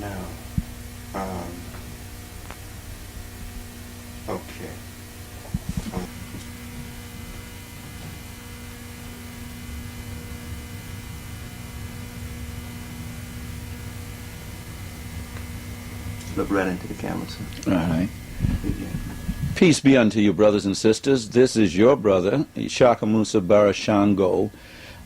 Now, okay. Look right into the camera, sir. All right. Peace be unto you, brothers and sisters. This is your brother, Ishakamusa Barashango,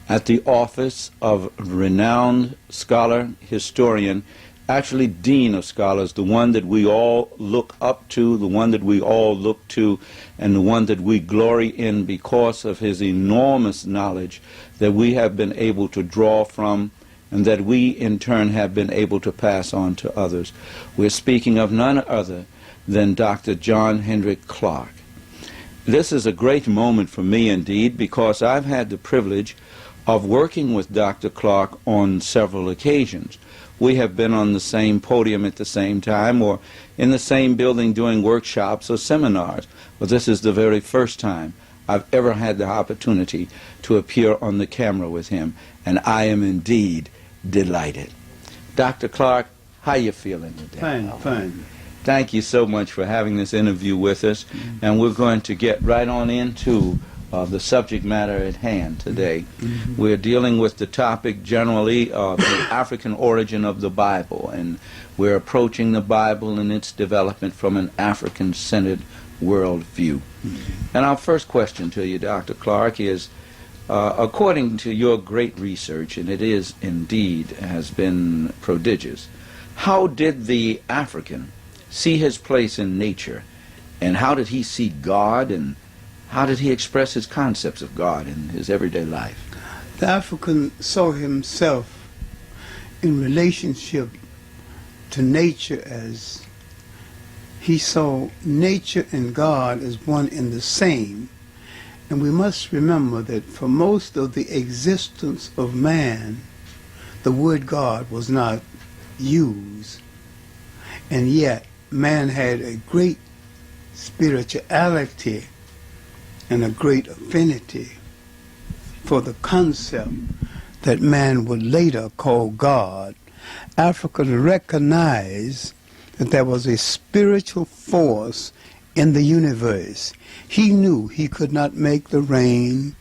at the office of renowned scholar, historian, actually dean of scholars, the one that we all look up to, the one that we all look to, and the one that we glory in because of his enormous knowledge that we have been able to draw from and that we in turn have been able to pass on to others. We're speaking of none other than Dr. John Henrik Clarke. This is a great moment for me indeed, because I've had the privilege of working with Dr. Clarke on several occasions. We have been on the same podium at the same time or in the same building doing workshops or seminars, but this is the very first time I've ever had the opportunity to appear on the camera with him, and I am indeed delighted. Dr. Clarke, how you feeling today? Fine, fine. Thank you so much for having this interview with us, and we're going to get right on into the subject matter at hand today. We're dealing with the topic generally of the African origin of the Bible, and we're approaching the Bible and its development from an African-centered worldview. And our first question to you, Dr. Clarke, is according to your great research, and it is indeed has been prodigious, how did the African see his place in nature, and how did he see God, and how did he express his concepts of God in his everyday life? The African saw himself in relationship to nature as he saw nature and God as one and the same. And we must remember that for most of the existence of man, the word God was not used. And yet, man had a great spirituality and a great affinity for the concept that man would later call God. Africa recognized that there was a spiritual force in the universe. He knew he could not make the rain,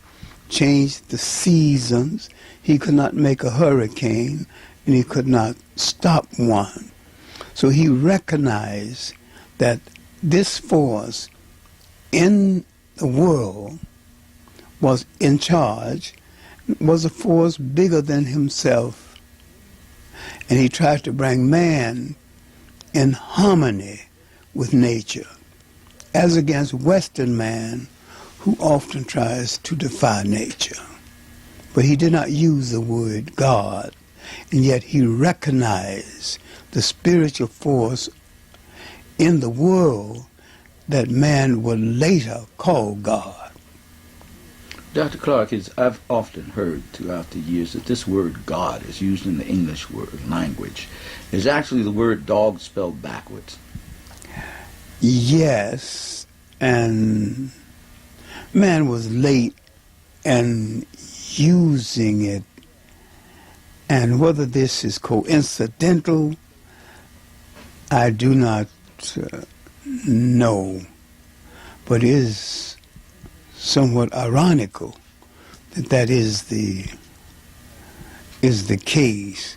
change the seasons, he could not make a hurricane, and he could not stop one. So he recognized that this force in the world was in charge, was a force bigger than himself. And he tried to bring man in harmony with nature, as against Western man, who often tries to defy nature. But he did not use the word God, and yet he recognized the spiritual force in the world that man would later call God. Dr. Clarke, I've often heard throughout the years that this word God is used in the English word language. Is actually the word dog spelled backwards. Yes, and man was late in using it, and whether this is coincidental, I do not know, but it is somewhat ironical that that is the case,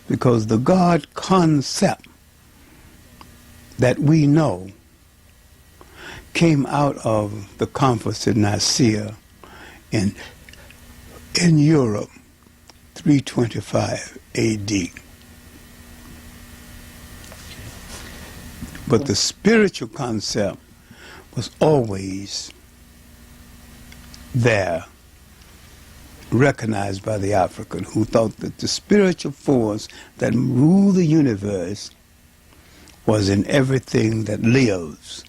because the God concept that we know came out of the Conference of Nicaea in Europe, 325 A.D. But the spiritual concept was always there, recognized by the African, who thought that the spiritual force that ruled the universe was in everything that lives.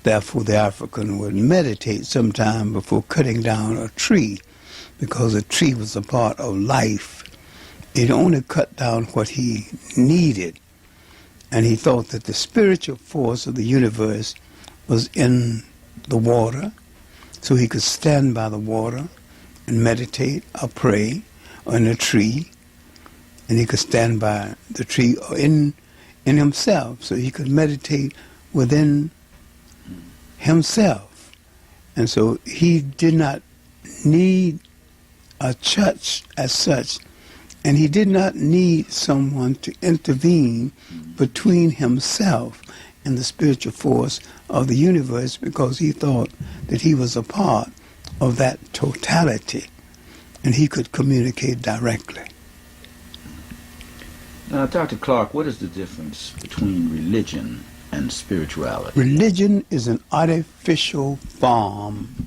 Therefore, the African would meditate sometime before cutting down a tree, because a tree was a part of life. It only cut down what he needed. And he thought that the spiritual force of the universe was in the water, so he could stand by the water and meditate or pray, or in a tree, and he could stand by the tree or in in himself, so he could meditate within himself. And so he did not need a church as such, and he did not need someone to intervene between himself and the spiritual force of the universe, because he thought that he was a part of that totality and he could communicate directly. Now, Dr. Clarke, what is the difference between religion and spirituality? Religion is an artificial form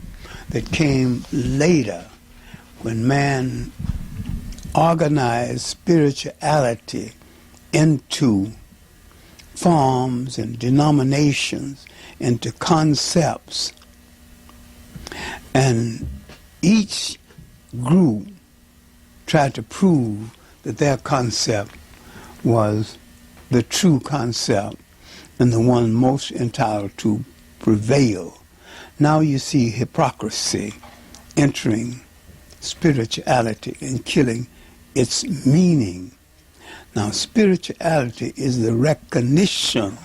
that came later when man organized spirituality into forms and denominations, into concepts. And each group tried to prove that their concept was the true concept and the one most entitled to prevail. Now you see hypocrisy entering spirituality and killing its meaning. Now, spirituality is the recognition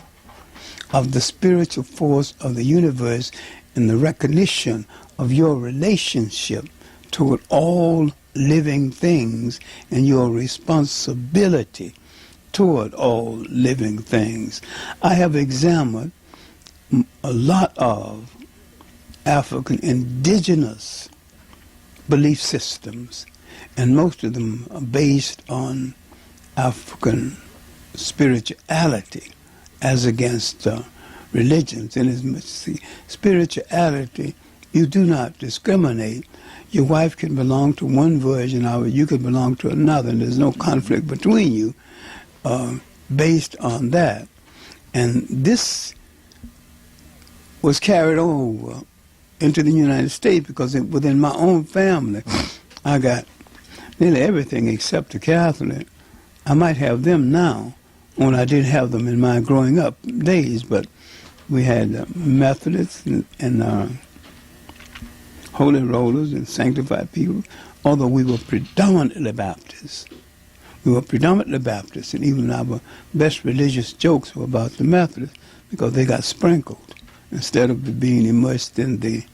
of the spiritual force of the universe and the recognition of your relationship toward all living things and your responsibility toward all living things. I have examined a lot of African indigenous belief systems, and most of them are based on African spirituality as against religions. And as much spirituality, you do not discriminate. Your wife can belong to one version of it, you can belong to another, and there's no conflict between you based on that. And this was carried over into the United States, because within my own family, I got nearly everything except the Catholic. I might have them now when I didn't have them in my growing up days, but we had Methodists and Holy Rollers and Sanctified people, although we were predominantly Baptists. We were predominantly Baptists, and even our best religious jokes were about the Methodists because they got sprinkled instead of being immersed in the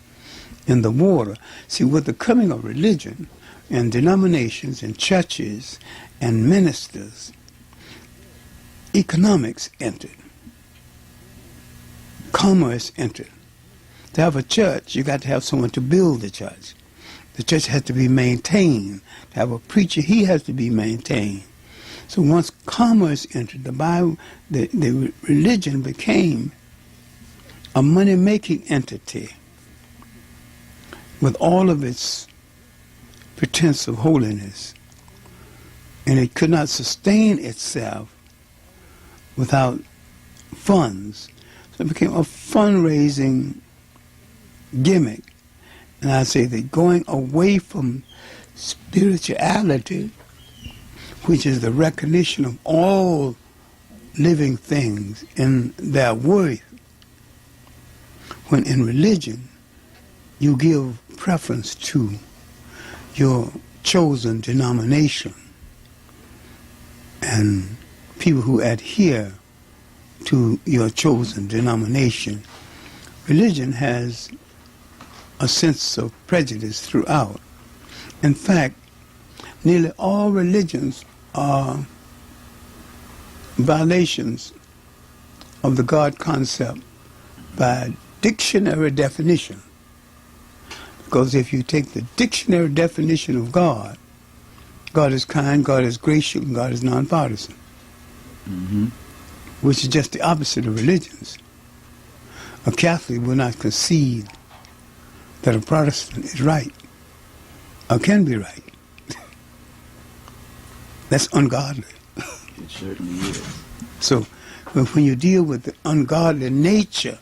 water. See, with the coming of religion and denominations and churches and ministers, economics entered. Commerce entered. To have a church, you got to have someone to build the church. The church has to be maintained. To have a preacher, he has to be maintained. So once commerce entered, the Bible, the religion became a money-making entity with all of its pretense of holiness. And it could not sustain itself without funds. So it became a fundraising gimmick. And I say that going away from spirituality, which is the recognition of all living things in their worth, when in religion you give preference to your chosen denomination and people who adhere to your chosen denomination. Religion has a sense of prejudice throughout. In fact, nearly all religions are violations of the God concept by dictionary definition. Because if you take the dictionary definition of God, God is kind, God is gracious, and God is nonpartisan, which is just the opposite of religions. A Catholic will not concede that a Protestant is right or can be right. That's ungodly. It certainly is. So when you deal with the ungodly nature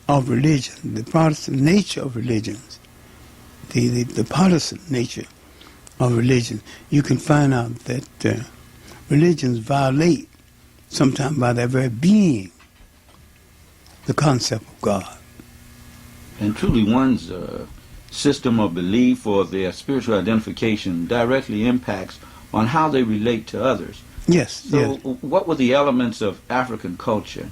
of religion, the Protestant nature of religions, the partisan nature of religion, you can find out that religions violate, sometimes by their very being, the concept of God. And truly one's system of belief or their spiritual identification directly impacts on how they relate to others. Yes, So yes. what were the elements of African culture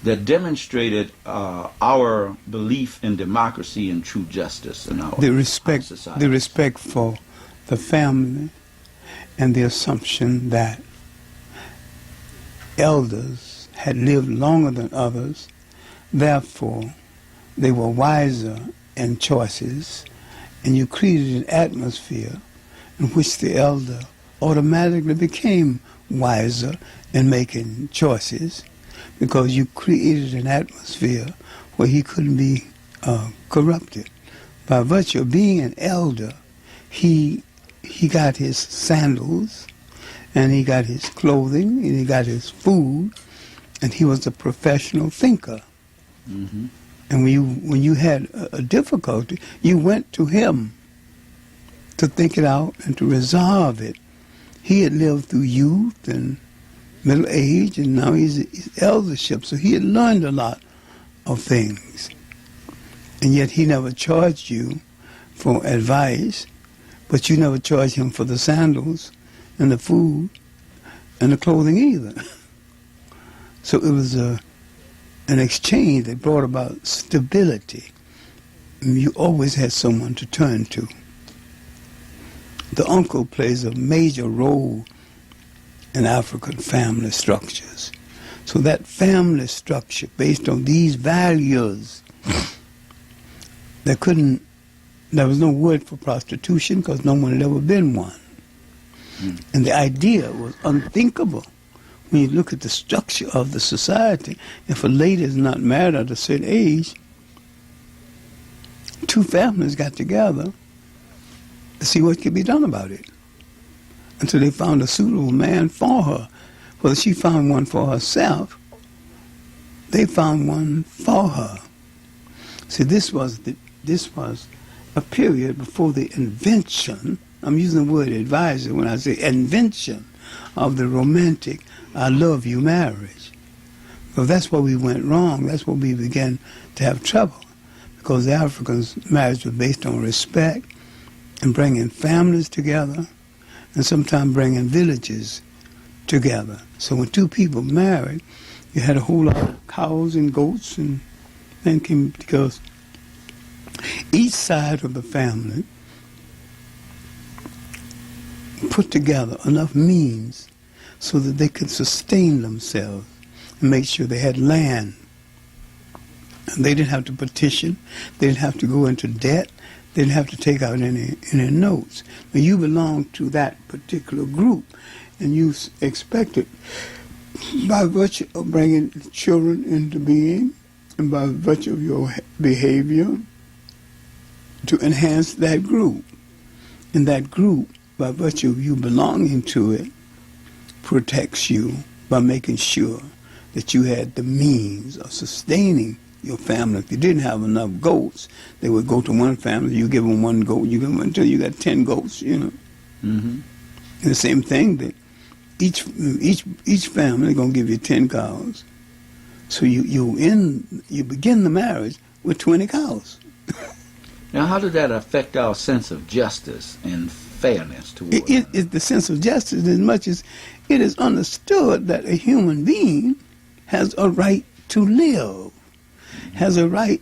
that demonstrated our belief in democracy and true justice in our society? The respect for the family, and the assumption that elders had lived longer than others, therefore they were wiser in choices, and you created an atmosphere in which the elder automatically became wiser in making choices, because you created an atmosphere where he couldn't be corrupted. By virtue of being an elder, he got his sandals, and he got his clothing, and he got his food, and he was a professional thinker. Mm-hmm. And when you had a difficulty, you went to him to think it out and to resolve it. He had lived through youth and middle age, and now he's eldership, so he had learned a lot of things. And yet he never charged you for advice, but you never charged him for the sandals and the food and the clothing either. So it was an exchange that brought about stability. You always had someone to turn to. The uncle plays a major role in African family structures. So that family structure, based on these values, there was no word for prostitution because no one had ever been one. And the idea was unthinkable. When you look at the structure of the society, if a lady is not married at a certain age, two families got together to see what could be done about it until they found a suitable man for her. Whether she found one for herself, they found one for her. See, this was a period before the invention, I'm using the word advisor when I say invention, of the romantic I love you marriage. Because that's where we went wrong. That's where we began to have trouble. Because the Africans' marriage was based on respect and bringing families together and sometimes bringing villages together. So when two people married, you had a whole lot of cows and goats and things, because each side of the family put together enough means so that they could sustain themselves and make sure they had land. And they didn't have to petition. They didn't have to go into debt. They didn't have to take out any notes. Now, you belong to that particular group, and you expected, by virtue of bringing children into being and by virtue of your behavior, to enhance that group. And that group, by virtue of you belonging to it, protects you by making sure that you had the means of sustaining your family. If you didn't have enough goats, they would go to one family, you give them one goat, you give them until you got 10 goats, you know. Mm-hmm. And the same thing, that each family gonna give you 10 cows. So you begin the marriage with 20 cows. Now, how did that affect our sense of justice and fairness toward It's the sense of justice, as much as it is understood that a human being has a right to live, has a right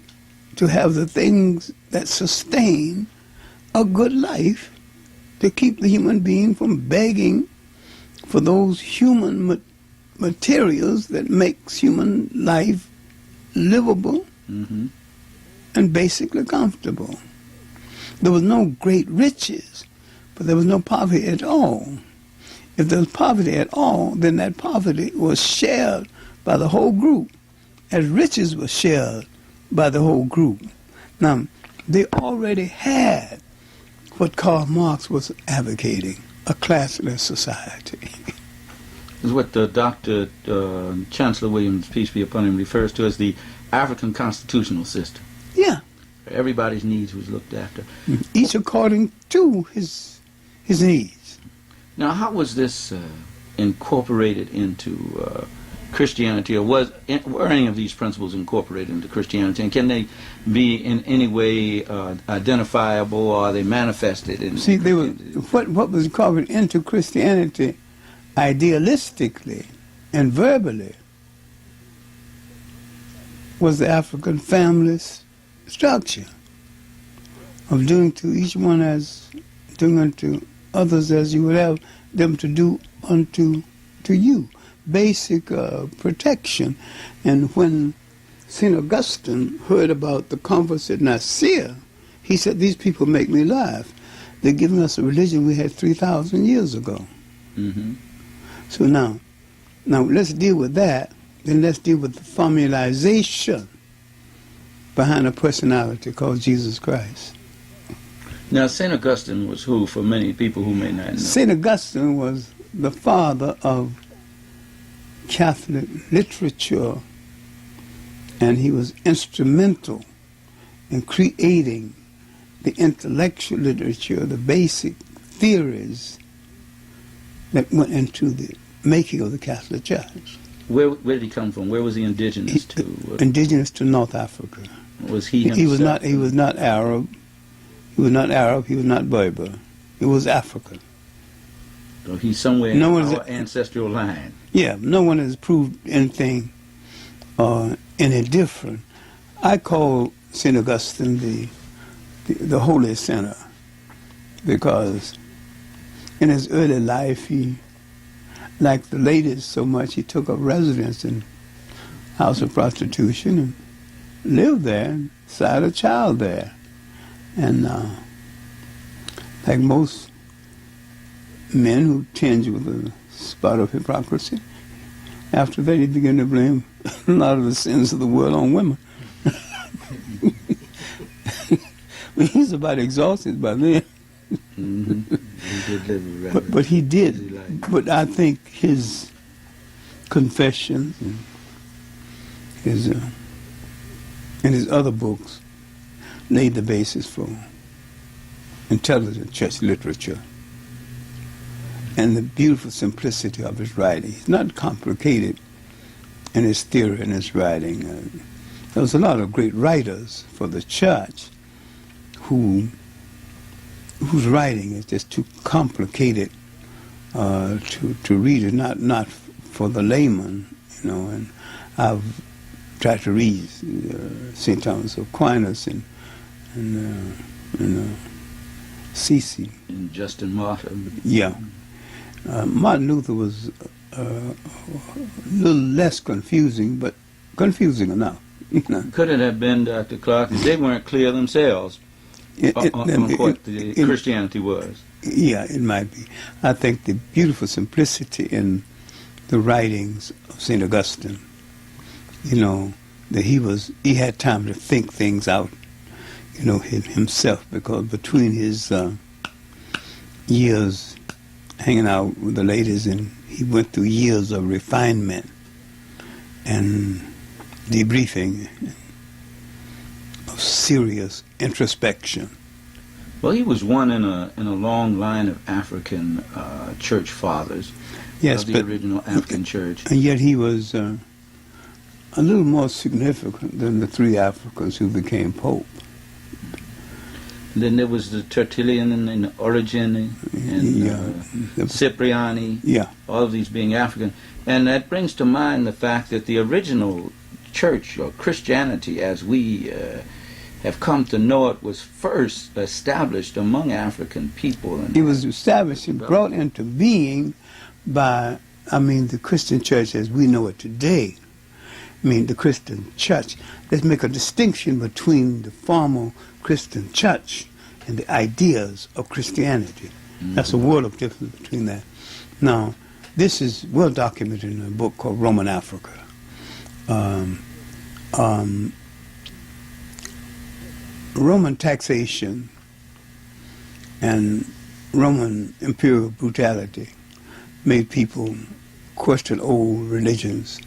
to have the things that sustain a good life, to keep the human being from begging for those human materials that makes human life livable and basically comfortable. There was no great riches, but there was no poverty at all. If there was poverty at all, then that poverty was shared by the whole group, as riches were shared by the whole group. Now, they already had what Karl Marx was advocating, a classless society. Is what Dr. Chancellor Williams, peace be upon him, refers to as the African constitutional system. Yeah. Everybody's needs was looked after. Each according to his needs. Now, how was this incorporated into Christianity, or were any of these principles incorporated into Christianity, and can they be in any way identifiable, or are they manifested in? See, what was incorporated into Christianity, idealistically and verbally, was the African family structure of doing to each one as doing unto others as you would have them to do unto you. Basic protection. And when St. Augustine heard about the converts at Nicaea, he said, these people make me laugh. They're giving us a religion we had 3,000 years ago. Mm-hmm. So now let's deal with that. Then let's deal with the formalization behind a personality called Jesus Christ. Now, St. Augustine was who, for many people who may not know? St. Augustine was the father of Catholic literature, and he was instrumental in creating the intellectual literature, the basic theories that went into the making of the Catholic Church. Where did he come from? Where was he indigenous to? Indigenous to North Africa. Was he himself? He was not Arab. He was not Arab. He was not Berber. He was African. So he's somewhere in our ancestral line. Yeah, no one has proved anything any different. I call St. Augustine the holy sinner, because in his early life he liked the ladies so much he took up residence in house of prostitution and lived there and had a child there. And like most men who tinge with a spot of hypocrisy, after that he began to blame a lot of the sins of the world on women. He's about exhausted by then. Mm-hmm. He did live but he did. But I think his confessions and his other books laid the basis for intelligent church literature and the beautiful simplicity of his writing. He's not complicated in his theory and his writing. There was a lot of great writers for the church whose writing is just too complicated to read it, not for the layman, you know. And I've tried to read St. Thomas Aquinas and Cece. And Justin Martyr. Yeah. Martin Luther was a little less confusing, but confusing enough. Could it have been, Dr. Clarke, that they weren't clear themselves on what the Christianity was? Yeah, it might be. I think the beautiful simplicity in the writings of St. Augustine, you know, that he had time to think things out, you know, himself, because between his years hanging out with the ladies, and he went through years of refinement and debriefing, of serious introspection. Well, he was one in a long line of African church fathers. Yes, of the but original African church. And yet he was a little more significant than the three Africans who became Pope. And then there was the Tertullian and Origen and Cipriani, all of these being African. And that brings to mind the fact that the original church, or Christianity as we have come to know it, was first established among African people. And it was established and brought into being by, the Christian church as we know it today. The Christian church. Let's make a distinction between the formal Christian church and the ideas of Christianity. Mm-hmm. That's a world of difference between that. Now, this is well documented in a book called Roman Africa. Roman taxation and Roman imperial brutality made people question old religions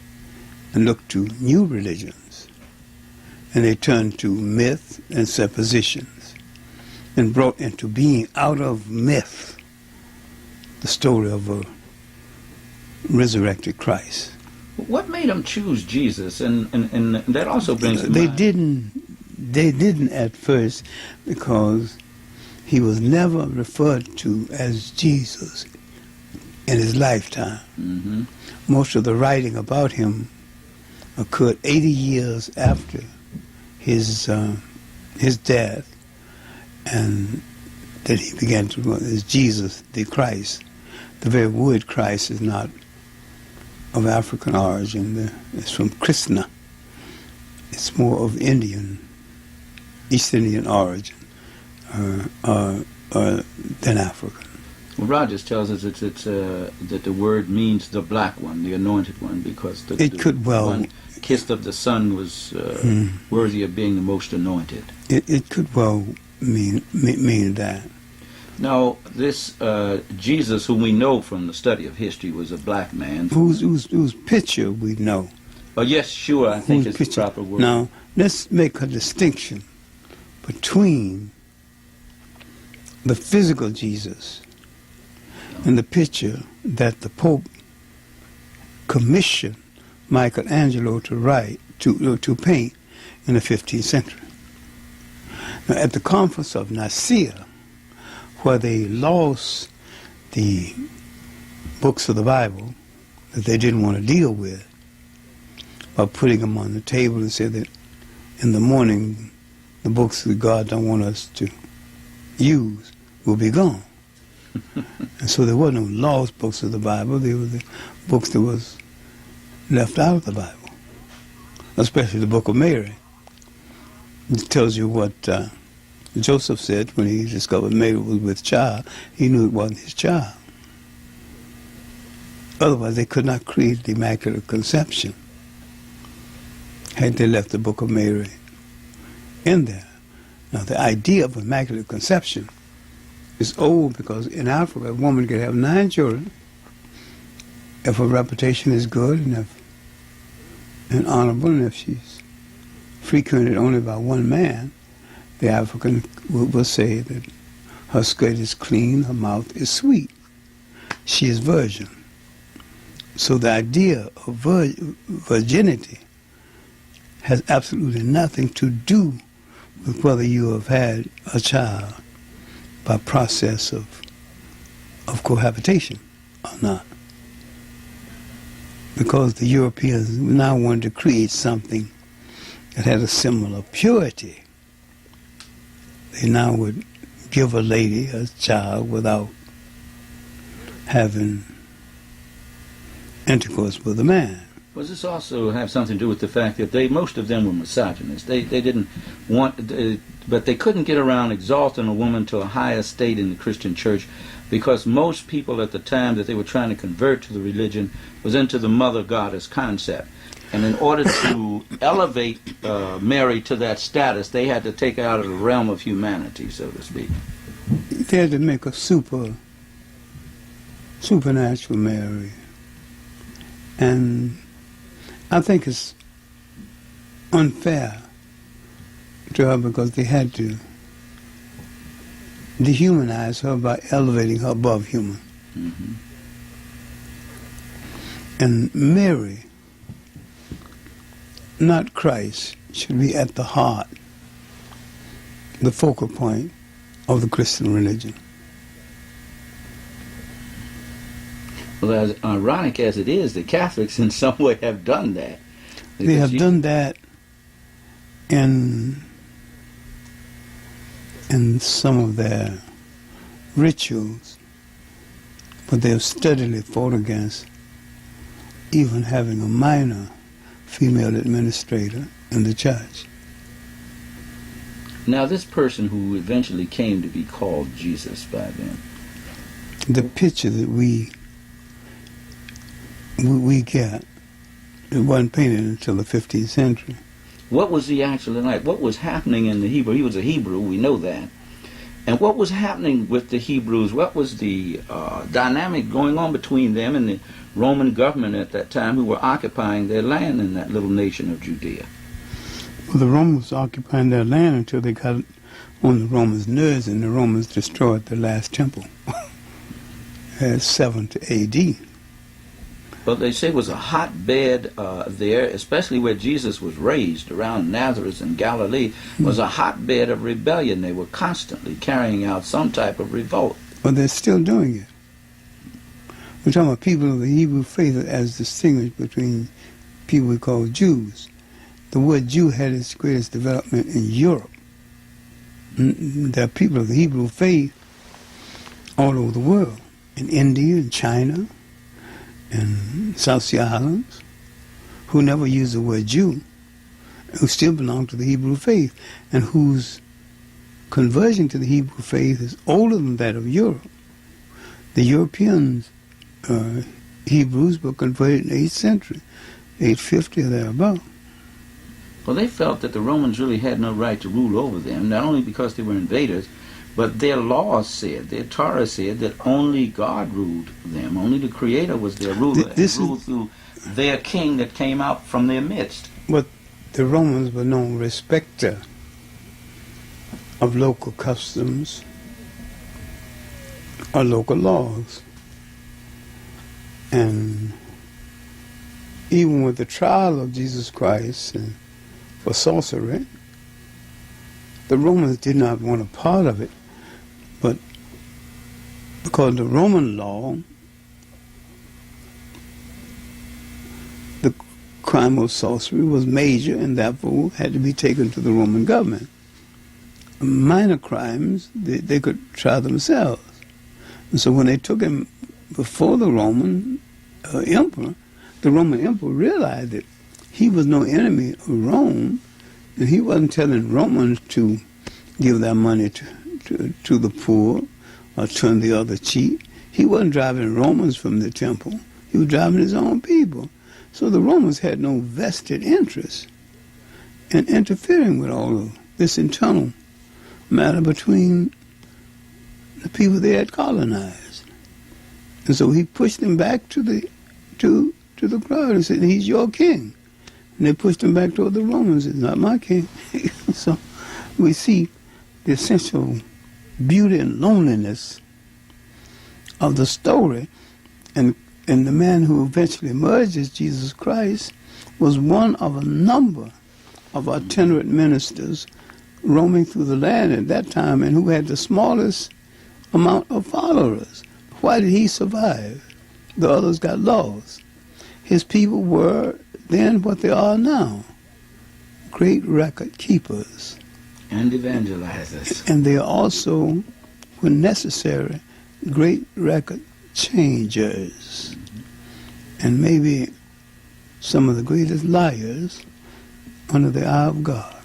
and look to new religions. And they turned to myth and suppositions and brought into being out of myth the story of a resurrected Christ. What made them choose Jesus? And that also brings to mind. They didn't at first, because he was never referred to as Jesus. in his lifetime. Mm-hmm. Most of the writing about him occurred 80 years after his death, and that he began to run as Jesus the Christ. The very word Christ is not of African origin. It's from Krishna. It's more of East Indian origin than African. Well, Rogers tells us that the word means the black one, the anointed one, because the one kissed of the sun was worthy of being the most anointed. It could well mean that. Now, this Jesus, whom we know from the study of history, was a black man. Whose picture we know. Oh, yes, sure, I think it's the proper word. Now, let's make a distinction between the physical Jesus and the picture that the Pope commissioned Michelangelo to paint in the 15th century. Now, at the Conference of Nicaea, where they lost the books of the Bible that they didn't want to deal with, by putting them on the table and said that in the morning the books that God don't want us to use will be gone. And so there were no lost books of the Bible. They were the books that was left out of the Bible, especially the book of Mary. It tells you what Joseph said when he discovered Mary was with child. He knew it wasn't his child. Otherwise, they could not create the Immaculate Conception had they left the book of Mary in there. Now, the idea of Immaculate Conception is old because in Africa, a woman can have 9 children if her reputation is good and honorable, and if she's frequented only by one man, the African will say that her skirt is clean, her mouth is sweet. She is virgin. So the idea of virginity has absolutely nothing to do with whether you have had a child by process of cohabitation or not. Because the Europeans now wanted to create something that had a similar purity. They now would give a lady a child without having intercourse with a man. Does this also have something to do with the fact that most of them were misogynists? They didn't want, but they couldn't get around exalting a woman to a higher state in the Christian church because most people at the time that they were trying to convert to the religion was into the mother goddess concept. And in order to elevate Mary to that status, they had to take her out of the realm of humanity, so to speak. They had to make a supernatural Mary. And I think it's unfair to her because they had to dehumanize her by elevating her above human. Mm-hmm. And Mary, not Christ, should be at the heart, the focal point of the Christian religion. Well, as ironic as it is, the Catholics in some way have done that. They have done that in some of their rituals, but they have steadily fought against even having a minor female administrator in the church. Now, this person who eventually came to be called Jesus by them, the picture that we get, it wasn't painted until the 15th century. what was he actually like? What was happening in the Hebrew? He was a Hebrew, we know that. And what was happening with the Hebrews? What was the dynamic going on between them and the Roman government at that time who were occupying their land in that little nation of Judea? Well, the Romans were occupying their land until they got on the Romans' nerves, and the Romans destroyed the last temple at 70 A.D. But they say it was a hotbed there, especially where Jesus was raised, around Nazareth and Galilee, was a hotbed of rebellion. They were constantly carrying out some type of revolt. But they're still doing it. We're talking about people of the Hebrew faith as distinguished between people we call Jews. The word Jew had its greatest development in Europe. There are people of the Hebrew faith all over the world, in India and China and South Sea Islands, who never used the word Jew, who still belong to the Hebrew faith, and whose conversion to the Hebrew faith is older than that of Europe. The Europeans, Hebrews, were converted in the 8th century, 850 or thereabout. Well, they felt that the Romans really had no right to rule over them, not only because they were invaders, but their laws said, their Torah said, that only God ruled them. Only the Creator was their ruler, and ruled through their king that came out from their midst. But the Romans were no respecter of local customs or local laws. And even with the trial of Jesus Christ for sorcery, the Romans did not want a part of it, but because the Roman law, the crime of sorcery was major and therefore had to be taken to the Roman government. Minor crimes, they could try themselves. And so when they took him before the Roman emperor, the Roman emperor realized that he was no enemy of Rome, and he wasn't telling Romans to give their money to the poor or turn the other cheek. He wasn't driving Romans from the temple. He was driving his own people. So the Romans had no vested interest in interfering with all of this internal matter between the people they had colonized. And so he pushed them back to the crowd and said, he's your king. And they pushed him back toward the Romans. It's not my king. So we see the essential beauty and loneliness of the story. And the man who eventually emerged as Jesus Christ was one of a number of itinerant ministers roaming through the land at that time and who had the smallest amount of followers. Why did he survive? The others got lost. His people were then what they are now, great record keepers. And evangelizers. And they are also, when necessary, great record changers. And maybe some of the greatest liars under the eye of God.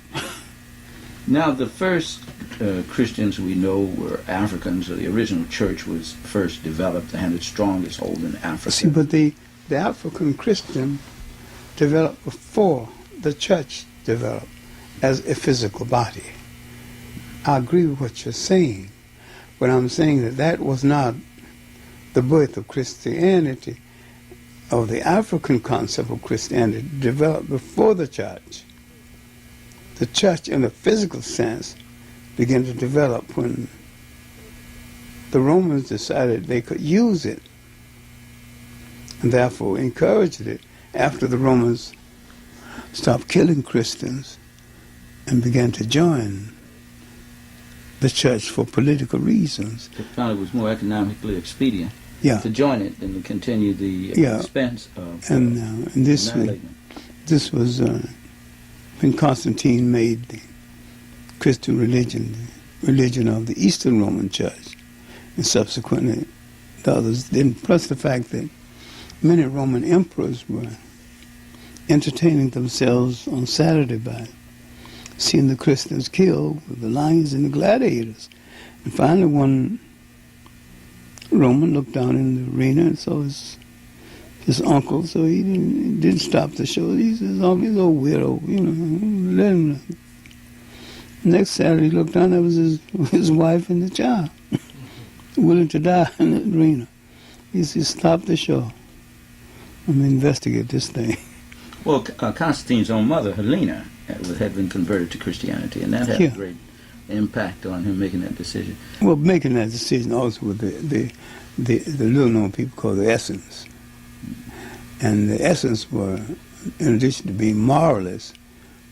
Now, the first Christians we know were Africans, or the original church was first developed and had its strongest hold in Africa. See, but the African Christian developed before the church developed as a physical body. I agree with what you're saying, but I'm saying that was not the birth of Christianity, or the African concept of Christianity developed before the church. The church, in a physical sense, began to develop when the Romans decided they could use it, and therefore encouraged it after the Romans stopped killing Christians and began to join the church for political reasons. They found it was more economically expedient to join it than to continue the expense of and this was when Constantine made the Christian religion the religion of the Eastern Roman Church, and subsequently the others didn't. Plus the fact that many Roman emperors were entertaining themselves on Saturday by seeing the Christians killed with the lions and the gladiators. And finally one Roman looked down in the arena and saw his uncle, so he didn't stop the show. He says, "Oh, he's old widow, let him." Next Saturday he looked down, that was his wife and the child, willing to die in the arena. He said, "Stop the show. I'm going to investigate this thing." Well, Constantine's own mother, Helena, had been converted to Christianity, and that had a great impact on him making that decision. Well, making that decision also with the little-known people called the Essenes. And the Essenes were, in addition to being moralists,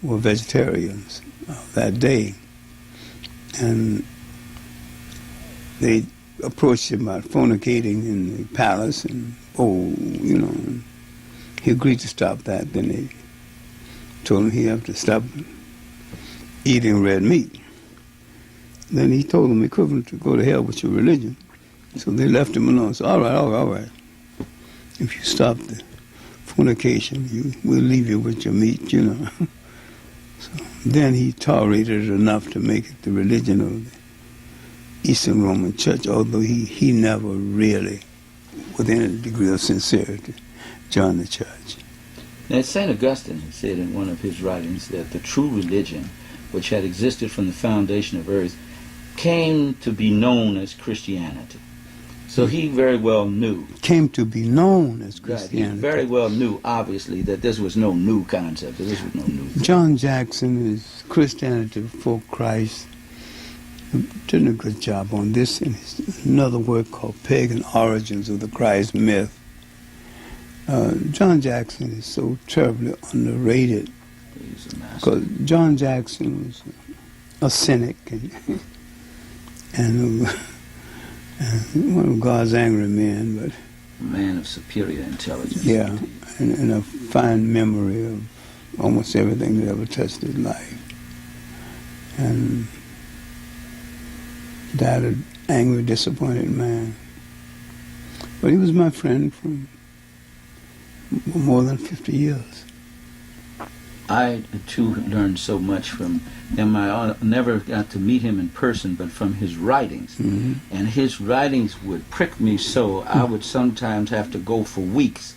were vegetarians of that day. And they approached him about fornicating in the palace, and he agreed to stop that. Then they told him he had to stop eating red meat. Then he told them equivalent to go to hell with your religion. So they left him alone. So all right. If you stop the fornication, we'll leave you with your meat, So then he tolerated it enough to make it the religion of the Eastern Roman Church, although he never really, with any degree of sincerity, joined the church. Now, St. Augustine said in one of his writings that the true religion, which had existed from the foundation of earth, came to be known as Christianity. So he very well knew. Came to be known as Christianity. Right, he very well knew, obviously, that this was no new concept. This was no new thing. John Jackson is Christianity Before Christ. Did a good job on this in another work called Pagan Origins of the Christ Myth. John Jackson is so terribly underrated because John Jackson was a cynic and one of God's angry men, but a man of superior intelligence. Yeah, and a fine memory of almost everything that ever touched his life, and died an angry, disappointed man. But he was my friend for more than 50 years. I, too, learned so much from him. I never got to meet him in person, but from his writings. Mm-hmm. And his writings would prick me so I would sometimes have to go for weeks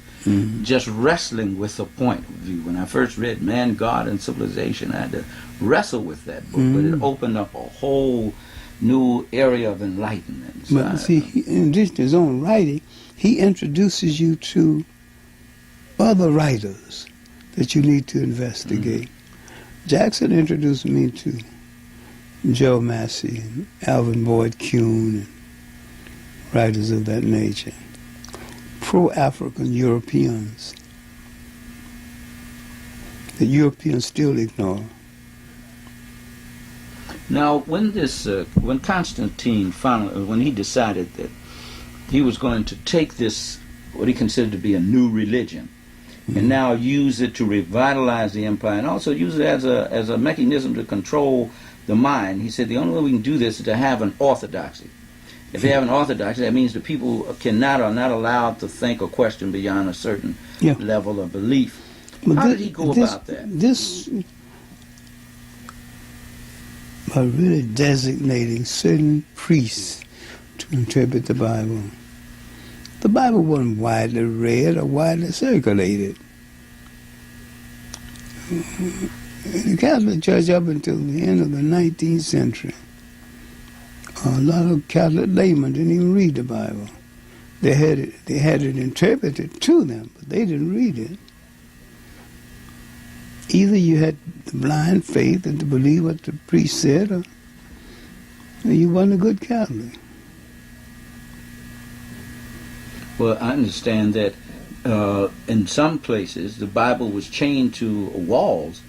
just wrestling with the point of view. When I first read Man, God, and Civilization, I had to wrestle with that book, but it opened up a whole new area of enlightenment. So But see, in addition to his own writing, he introduces you to other writers that you need to investigate. Jackson introduced me to Joe Massey and Alvin Boyd Kuhn and writers of that nature. Pro-African Europeans that Europeans still ignore. Now, when Constantine finally, when he decided that he was going to take this, what he considered to be a new religion, and now use it to revitalize the empire, and also use it as a mechanism to control the mind. He said the only way we can do this is to have an orthodoxy. If you have an orthodoxy, that means the people are not allowed to think or question beyond a certain level of belief. But How did he go about that? This, by really designating certain priests to interpret the Bible. The Bible wasn't widely read or widely circulated. In the Catholic Church up until the end of the 19th century, a lot of Catholic laymen didn't even read the Bible. They had it interpreted to them, but they didn't read it. Either you had the blind faith and to believe what the priest said, or you weren't a good Catholic. Well, I understand that in some places the Bible was chained to walls,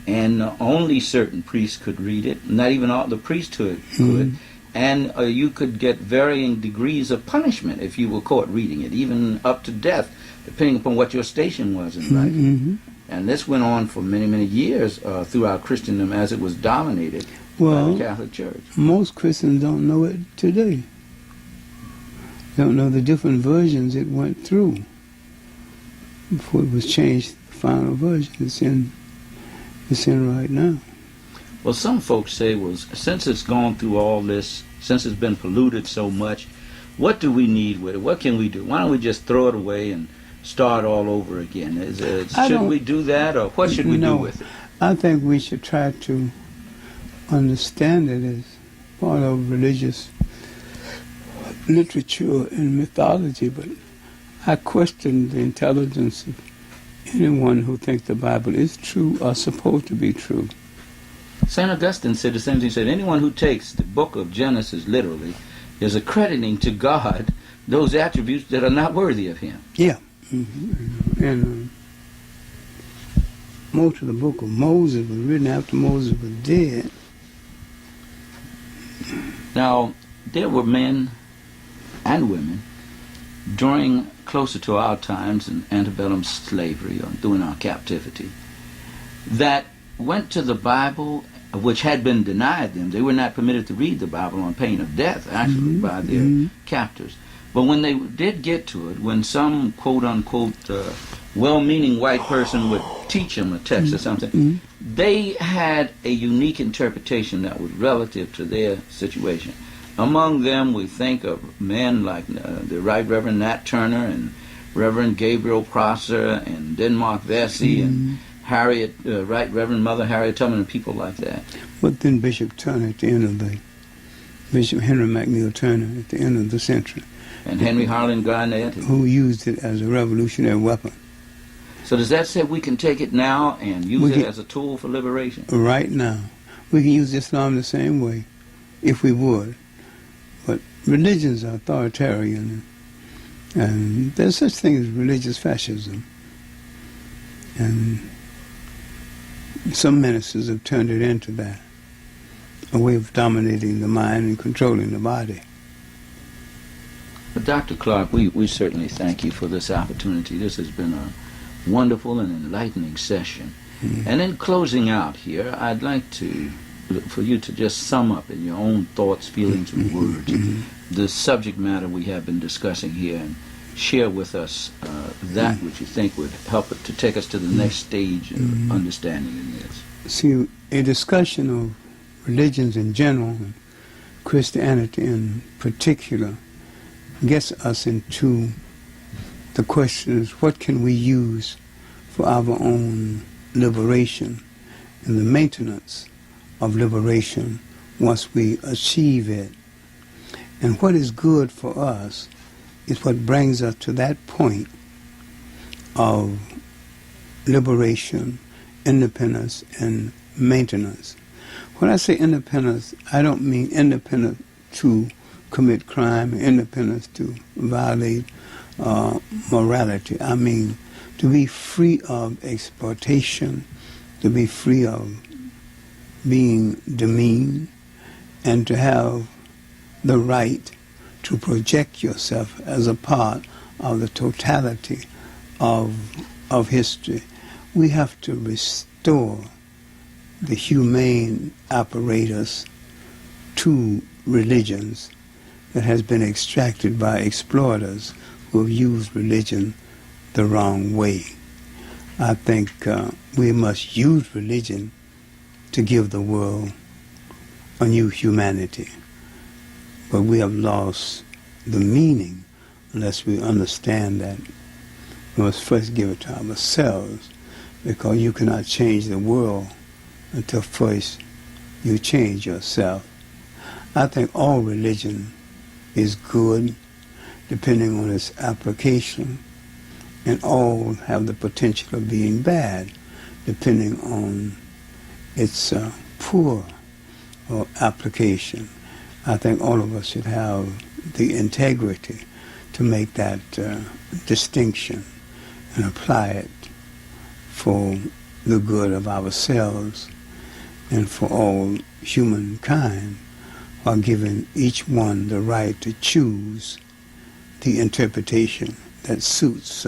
and only certain priests could read it. Not even all the priesthood could. And you could get varying degrees of punishment if you were caught reading it, even up to death, depending upon what your station was in life. And this went on for many, many years throughout Christendom as it was dominated by the Catholic Church. Most Christians don't know it today. Don't know the different versions it went through before it was changed. The final version it's in right now. Well, some folks say, well, since it's gone through all this, since it's been polluted so much, what do we need with it? What can we do? Why don't we just throw it away and start all over again? Should we do that, or what should we do with it? I think we should try to understand it as part of religious literature and mythology, but I question the intelligence of anyone who thinks the Bible is true or supposed to be true. St. Augustine said the same thing. He said, anyone who takes the book of Genesis literally is accrediting to God those attributes that are not worthy of him. Yeah. And most of the book of Moses was written after Moses was dead. Now, there were men and women during closer to our times in antebellum slavery or during our captivity that went to the Bible, which had been denied them. They were not permitted to read the Bible on pain of death, actually, by their captors. But when they did get to it, when some quote-unquote well-meaning white person would teach them a text or something, they had a unique interpretation that was relative to their situation. Among them, we think of men like the Right Reverend Nat Turner and Reverend Gabriel Prosser and Denmark Vesey and Harriet, Right Reverend Mother Harriet Tubman and people like that. But then Bishop Turner at the end of Bishop Henry McNeil Turner at the end of the century. And Henry Harlan Garnett. Who used it as a revolutionary weapon. So does that say we can take it now and use it as a tool for liberation? Right now. We can use Islam the same way, if we would. But religions are authoritarian, and there's such thing as religious fascism. And some ministers have turned it into that, a way of dominating the mind and controlling the body. But Dr. Clarke, we certainly thank you for this opportunity. This has been a wonderful and enlightening session. And in closing out here, I'd like for you to just sum up in your own thoughts, feelings, and words the subject matter we have been discussing here, and share with us that which you think would help it to take us to the next stage of understanding in this. See, a discussion of religions in general and Christianity in particular gets us into the question is, what can we use for our own liberation and the maintenance of liberation once we achieve it? And what is good for us is what brings us to that point of liberation, independence, and maintenance. When I say independence, I don't mean independence to commit crime, independence to violate morality. I mean to be free of exploitation, to be free of being demeaned, and to have the right to project yourself as a part of the totality of history. We have to restore the humane apparatus to religions that has been extracted by exploiters who have used religion the wrong way. I think we must use religion to give the world a new humanity. But we have lost the meaning unless we understand that we must first give it to ourselves, because you cannot change the world until first you change yourself. I think all religion is good depending on its application, and all have the potential of being bad depending on its poor application. I think all of us should have the integrity to make that distinction and apply it for the good of ourselves and for all humankind, while giving each one the right to choose the interpretation that suits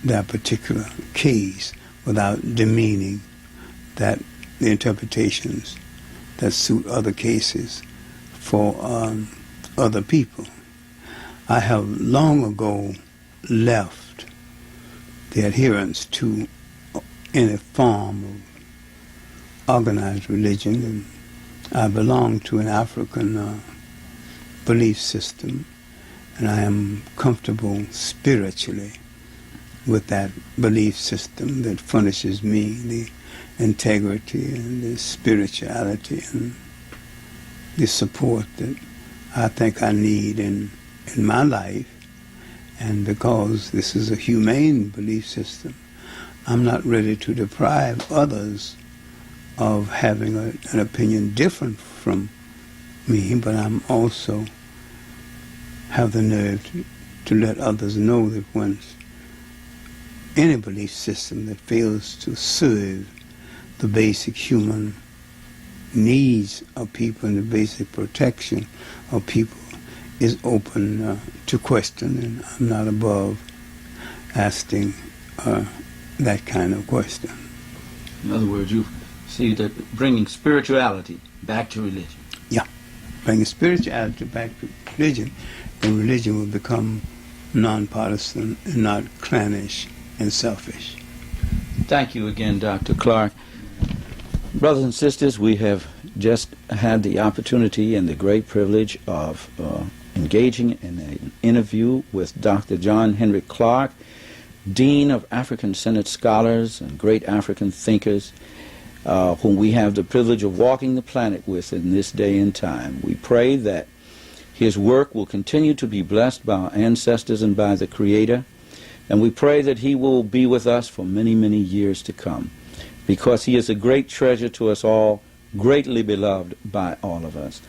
that particular case without demeaning the interpretations that suit other cases for other people. I have long ago left the adherence to any form of organized religion, and I belong to an African belief system, and I am comfortable spiritually with that belief system that furnishes me the integrity and the spirituality and the support that I think I need in my life. And because this is a humane belief system, I'm not ready to deprive others of having an opinion different from me, but I'm also have the nerve to let others know that when any belief system that fails to serve the basic human needs of people and the basic protection of people is open to question, and I'm not above asking that kind of question. In other words, you see that bringing spirituality back to religion. Yeah, bringing spirituality back to religion, and religion will become non-partisan and not clannish and selfish. Thank you again, Dr. Clarke. Brothers and sisters, we have just had the opportunity and the great privilege of engaging in an interview with Dr. John Henrik Clarke, Dean of African Synod Scholars and great African thinkers, whom we have the privilege of walking the planet with in this day and time. We pray that his work will continue to be blessed by our ancestors and by the Creator, and we pray that he will be with us for many, many years to come, because he is a great treasure to us all, greatly beloved by all of us.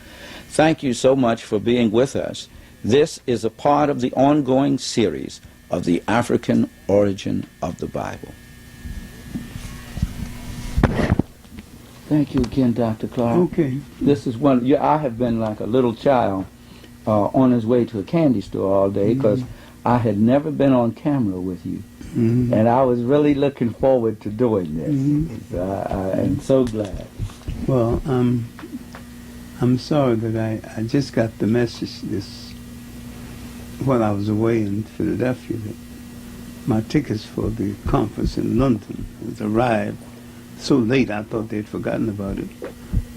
Thank you so much for being with us. This is a part of the ongoing series of the African origin of the Bible. Thank you again, Dr. Clarke. Okay. This is one. I have been like a little child on his way to a candy store all day, because I had never been on camera with you. And I was really looking forward to doing this. I am so glad. Well, I'm sorry that I just got the message while I was away in Philadelphia that my tickets for the conference in London has arrived so late I thought they'd forgotten about it.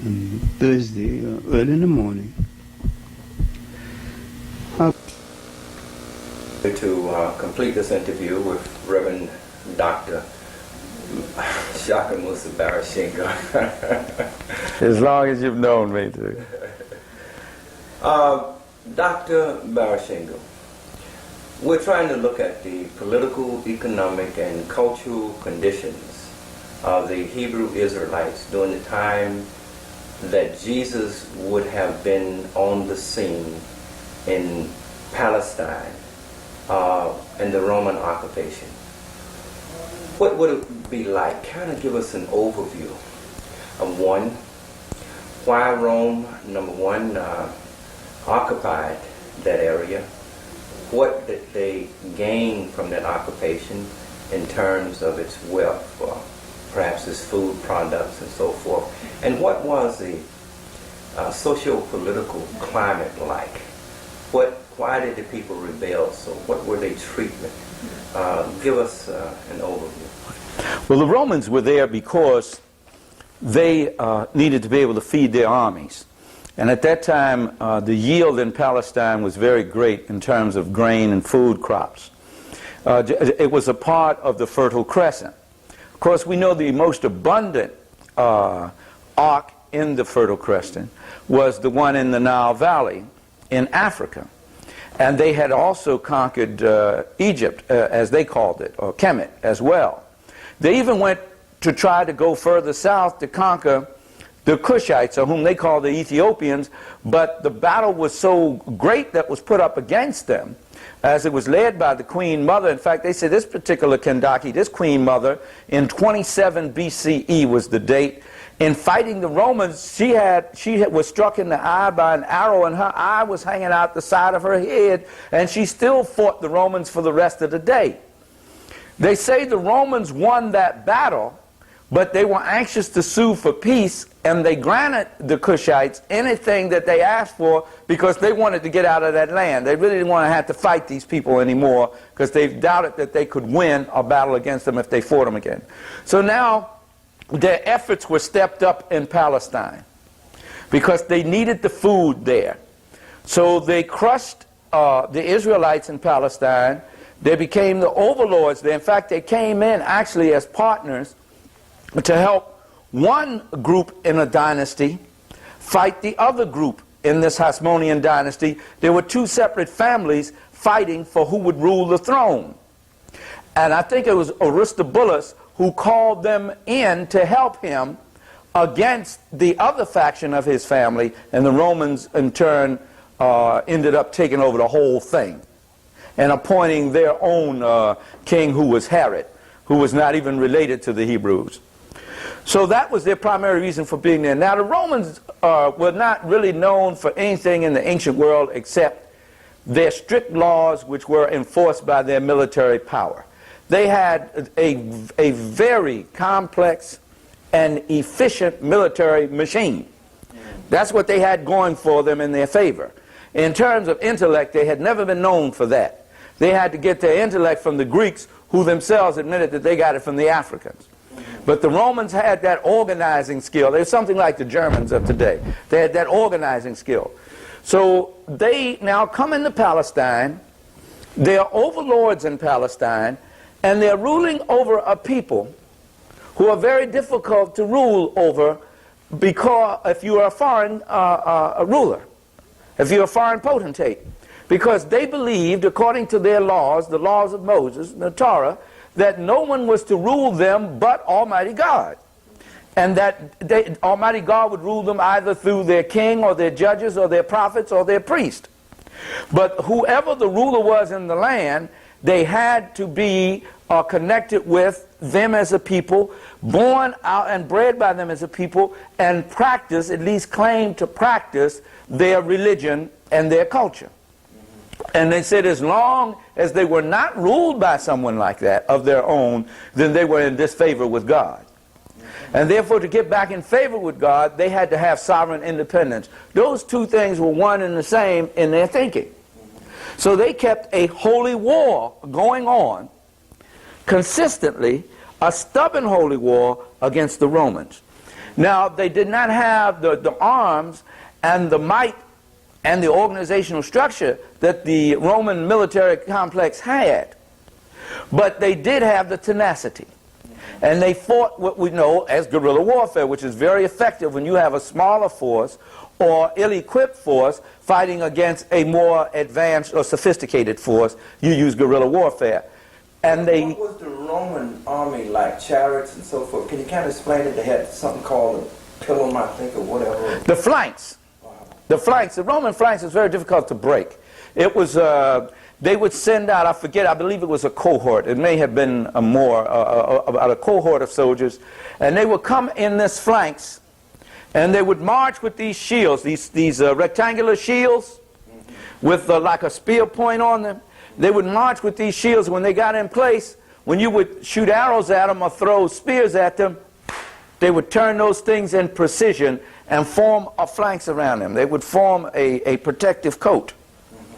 And Thursday, early in the morning. To complete this interview with Reverend Dr. Ishakamusa Barashango. As long as you've known me, too. Dr. Barashango, we're trying to look at the political, economic, and cultural conditions of the Hebrew Israelites during the time that Jesus would have been on the scene in Palestine and the Roman occupation. What would it be like? Kind of give us an overview of why Rome, number one, occupied that area. What did they gain from that occupation in terms of its wealth, or perhaps its food products and so forth? And what was the socio-political climate like? Why did the people rebel? So what were their treatment? Give us an overview. Well, the Romans were there because they needed to be able to feed their armies. And at that time, the yield in Palestine was very great in terms of grain and food crops. It was a part of the Fertile Crescent. Of course, we know the most abundant ark in the Fertile Crescent was the one in the Nile Valley in Africa. And they had also conquered Egypt, as they called it, or Kemet as well. They even went to try to go further south to conquer the Cushites, or whom they call the Ethiopians, but the battle was so great that was put up against them, as it was led by the Queen Mother. In fact, they say this particular Kendaki, this Queen Mother, in 27 BCE was the date. In fighting the Romans, she was struck in the eye by an arrow, and her eye was hanging out the side of her head, and she still fought the Romans for the rest of the day. They say the Romans won that battle, but they were anxious to sue for peace, and they granted the Cushites anything that they asked for because they wanted to get out of that land. They really didn't want to have to fight these people anymore because they doubted that they could win a battle against them if they fought them again. So now their efforts were stepped up in Palestine because they needed the food there. So they crushed the Israelites in Palestine. They became the overlords there. In fact, they came in actually as partners to help one group in a dynasty fight the other group in this Hasmonean dynasty. There were two separate families fighting for who would rule the throne. And I think it was Aristobulus who called them in to help him against the other faction of his family, and the Romans in turn ended up taking over the whole thing and appointing their own king, who was Herod, who was not even related to the Hebrews. So that was their primary reason for being there. Now, the Romans were not really known for anything in the ancient world except their strict laws which were enforced by their military power. They had a very complex and efficient military machine. That's what they had going for them in their favor. In terms of intellect, they had never been known for that. They had to get their intellect from the Greeks, who themselves admitted that they got it from the Africans. But the Romans had that organizing skill. They're something like the Germans of today. They had that organizing skill. So they now come into Palestine. They are overlords in Palestine, and they're ruling over a people who are very difficult to rule over, because if you are a foreign ruler, if you're a foreign potentate, because they believed, according to their laws, the laws of Moses, the Torah, that no one was to rule them but Almighty God. And that Almighty God would rule them either through their king or their judges or their prophets or their priest. But whoever the ruler was in the land, they had to be connected with them as a people, born out and bred by them as a people, and practice, at least claim to practice, their religion and their culture. And they said as long as they were not ruled by someone like that of their own, then they were in disfavor with God. And therefore, to get back in favor with God, they had to have sovereign independence. Those two things were one and the same in their thinking. So they kept a holy war going on consistently, a stubborn holy war against the Romans. Now, they did not have the arms and the might and the organizational structure that the Roman military complex had, but they did have the tenacity. And they fought what we know as guerrilla warfare, which is very effective when you have a smaller force or ill-equipped force fighting against a more advanced or sophisticated force. You use guerrilla warfare. And what was the Roman army like? Chariots and so forth. Can you kind of explain it? They had something called a pilum, I think, or whatever. The flanks. The flanks. The Roman flanks is very difficult to break. It was, they would send out, I forget, I believe it was a cohort. It may have been about a cohort of soldiers. And they would come in this flanks, and they would march with these shields, these rectangular shields with like a spear point on them. They would march with these shields. When they got in place, when you would shoot arrows at them or throw spears at them, they would turn those things in precision and form a flanks around them. They would form a protective coat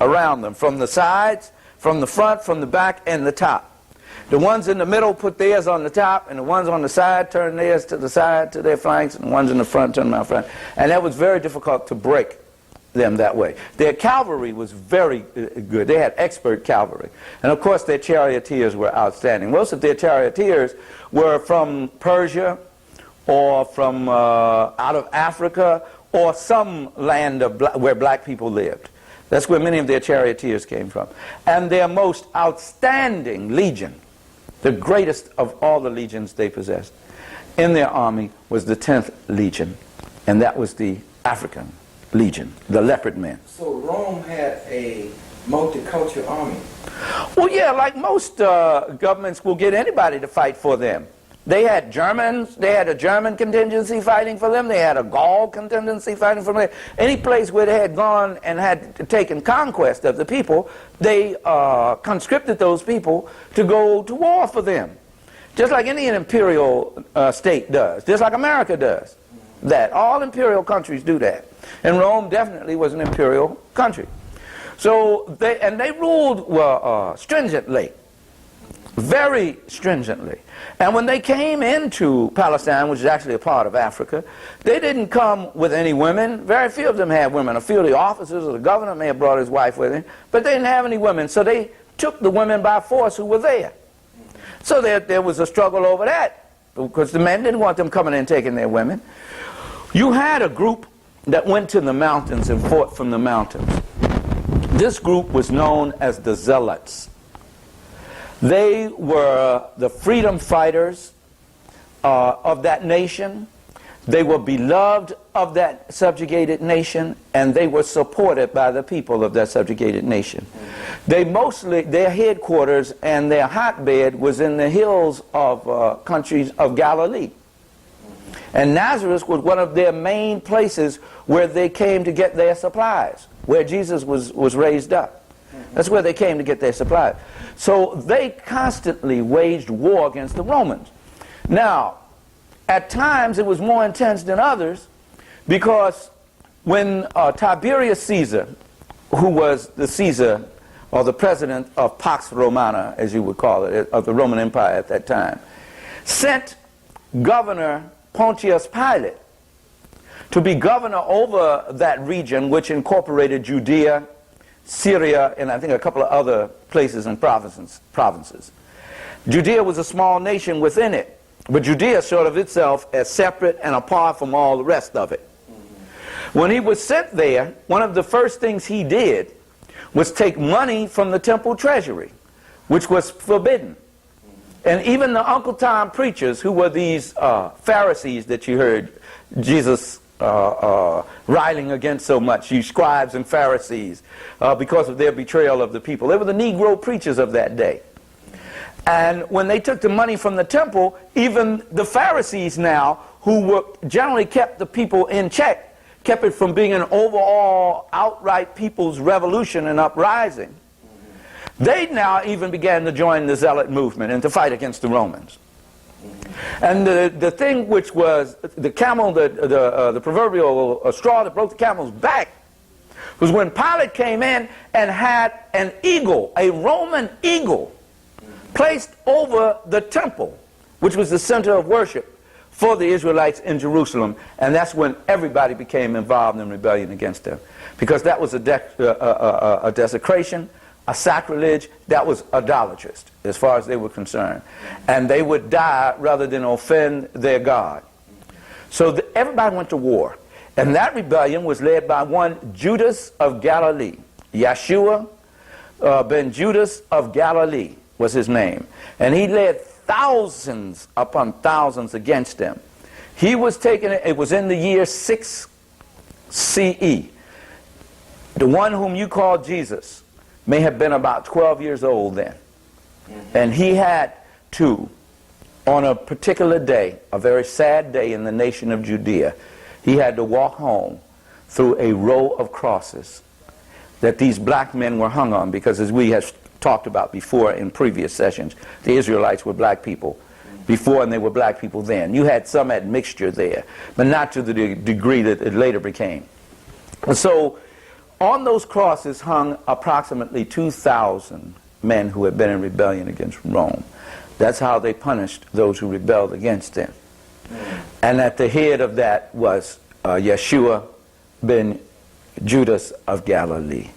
around them, from the sides, from the front, from the back, and the top. The ones in the middle put theirs on the top, and the ones on the side turn theirs to the side, to their flanks, and the ones in the front turn them out front. And that was very difficult to break them that way. Their cavalry was very good. They had expert cavalry. And of course their charioteers were outstanding. Most of their charioteers were from Persia or from out of Africa or some land of where black people lived. That's where many of their charioteers came from. And their most outstanding legion, the greatest of all the legions they possessed in their army, was the 10th Legion. And that was the African Legion, the leopard men. So Rome had a multicultural army. Well, yeah, like most governments will get anybody to fight for them. They had Germans, they had a German contingency fighting for them, they had a Gaul contingency fighting for them. Any place where they had gone and had taken conquest of the people, they conscripted those people to go to war for them. Just like any imperial state does, just like America does. That all imperial countries do that. And Rome definitely was an imperial country. So they ruled stringently, very stringently. And when they came into Palestine, which is actually a part of Africa, they didn't come with any women. Very few of them had women. A few of the officers or the governor may have brought his wife with him, but they didn't have any women. So they took the women by force who were there. So there was a struggle over that, because the men didn't want them coming in and taking their women. You had a group that went to the mountains and fought from the mountains. This group was known as the Zealots. They were the freedom fighters of that nation. They were beloved of that subjugated nation, and they were supported by the people of that subjugated nation. Their headquarters and their hotbed was in the hills of countries of Galilee. And Nazareth was one of their main places where they came to get their supplies, where Jesus was raised up. That's where they came to get their supplies. So they constantly waged war against the Romans. Now, at times it was more intense than others, because when Tiberius Caesar, who was the Caesar, or the president of Pax Romana, as you would call it, of the Roman Empire at that time, sent Governor Pontius Pilate to be governor over that region, which incorporated Judea, Syria, and I think a couple of other places and provinces. Judea was a small nation within it, but Judea thought of itself as separate and apart from all the rest of it. When he was sent there, one of the first things he did was take money from the temple treasury, which was forbidden. And even the Uncle Tom preachers, who were these Pharisees that you heard Jesus riling against so much, you scribes and Pharisees, because of their betrayal of the people. They were the Negro preachers of that day. And when they took the money from the temple, even the Pharisees now, who were generally kept the people in check, kept it from being an overall outright people's revolution and uprising, they now even began to join the Zealot movement and to fight against the Romans. And the thing which was the camel, the proverbial straw that broke the camel's back, was when Pilate came in and had an eagle, a Roman eagle, placed over the temple, which was the center of worship for the Israelites in Jerusalem. And that's when everybody became involved in rebellion against them, because that was a desecration, a sacrilege, that was idolatrous as far as they were concerned. And they would die rather than offend their God. So everybody went to war. And that rebellion was led by one Judas of Galilee. Yeshua ben Judas of Galilee was his name. And he led thousands upon thousands against them. He was taken, it was in the year 6 CE. The one whom you call Jesus may have been about 12 years old then. And he had to, on a particular day, a very sad day in the nation of Judea, he had to walk home through a row of crosses that these black men were hung on, because as we have talked about before in previous sessions, the Israelites were black people before and they were black people then. You had some admixture there, but not to the degree that it later became. And so on those crosses hung approximately 2,000 men who had been in rebellion against Rome. That's how they punished those who rebelled against them. And at the head of that was Yeshua ben Judas of Galilee.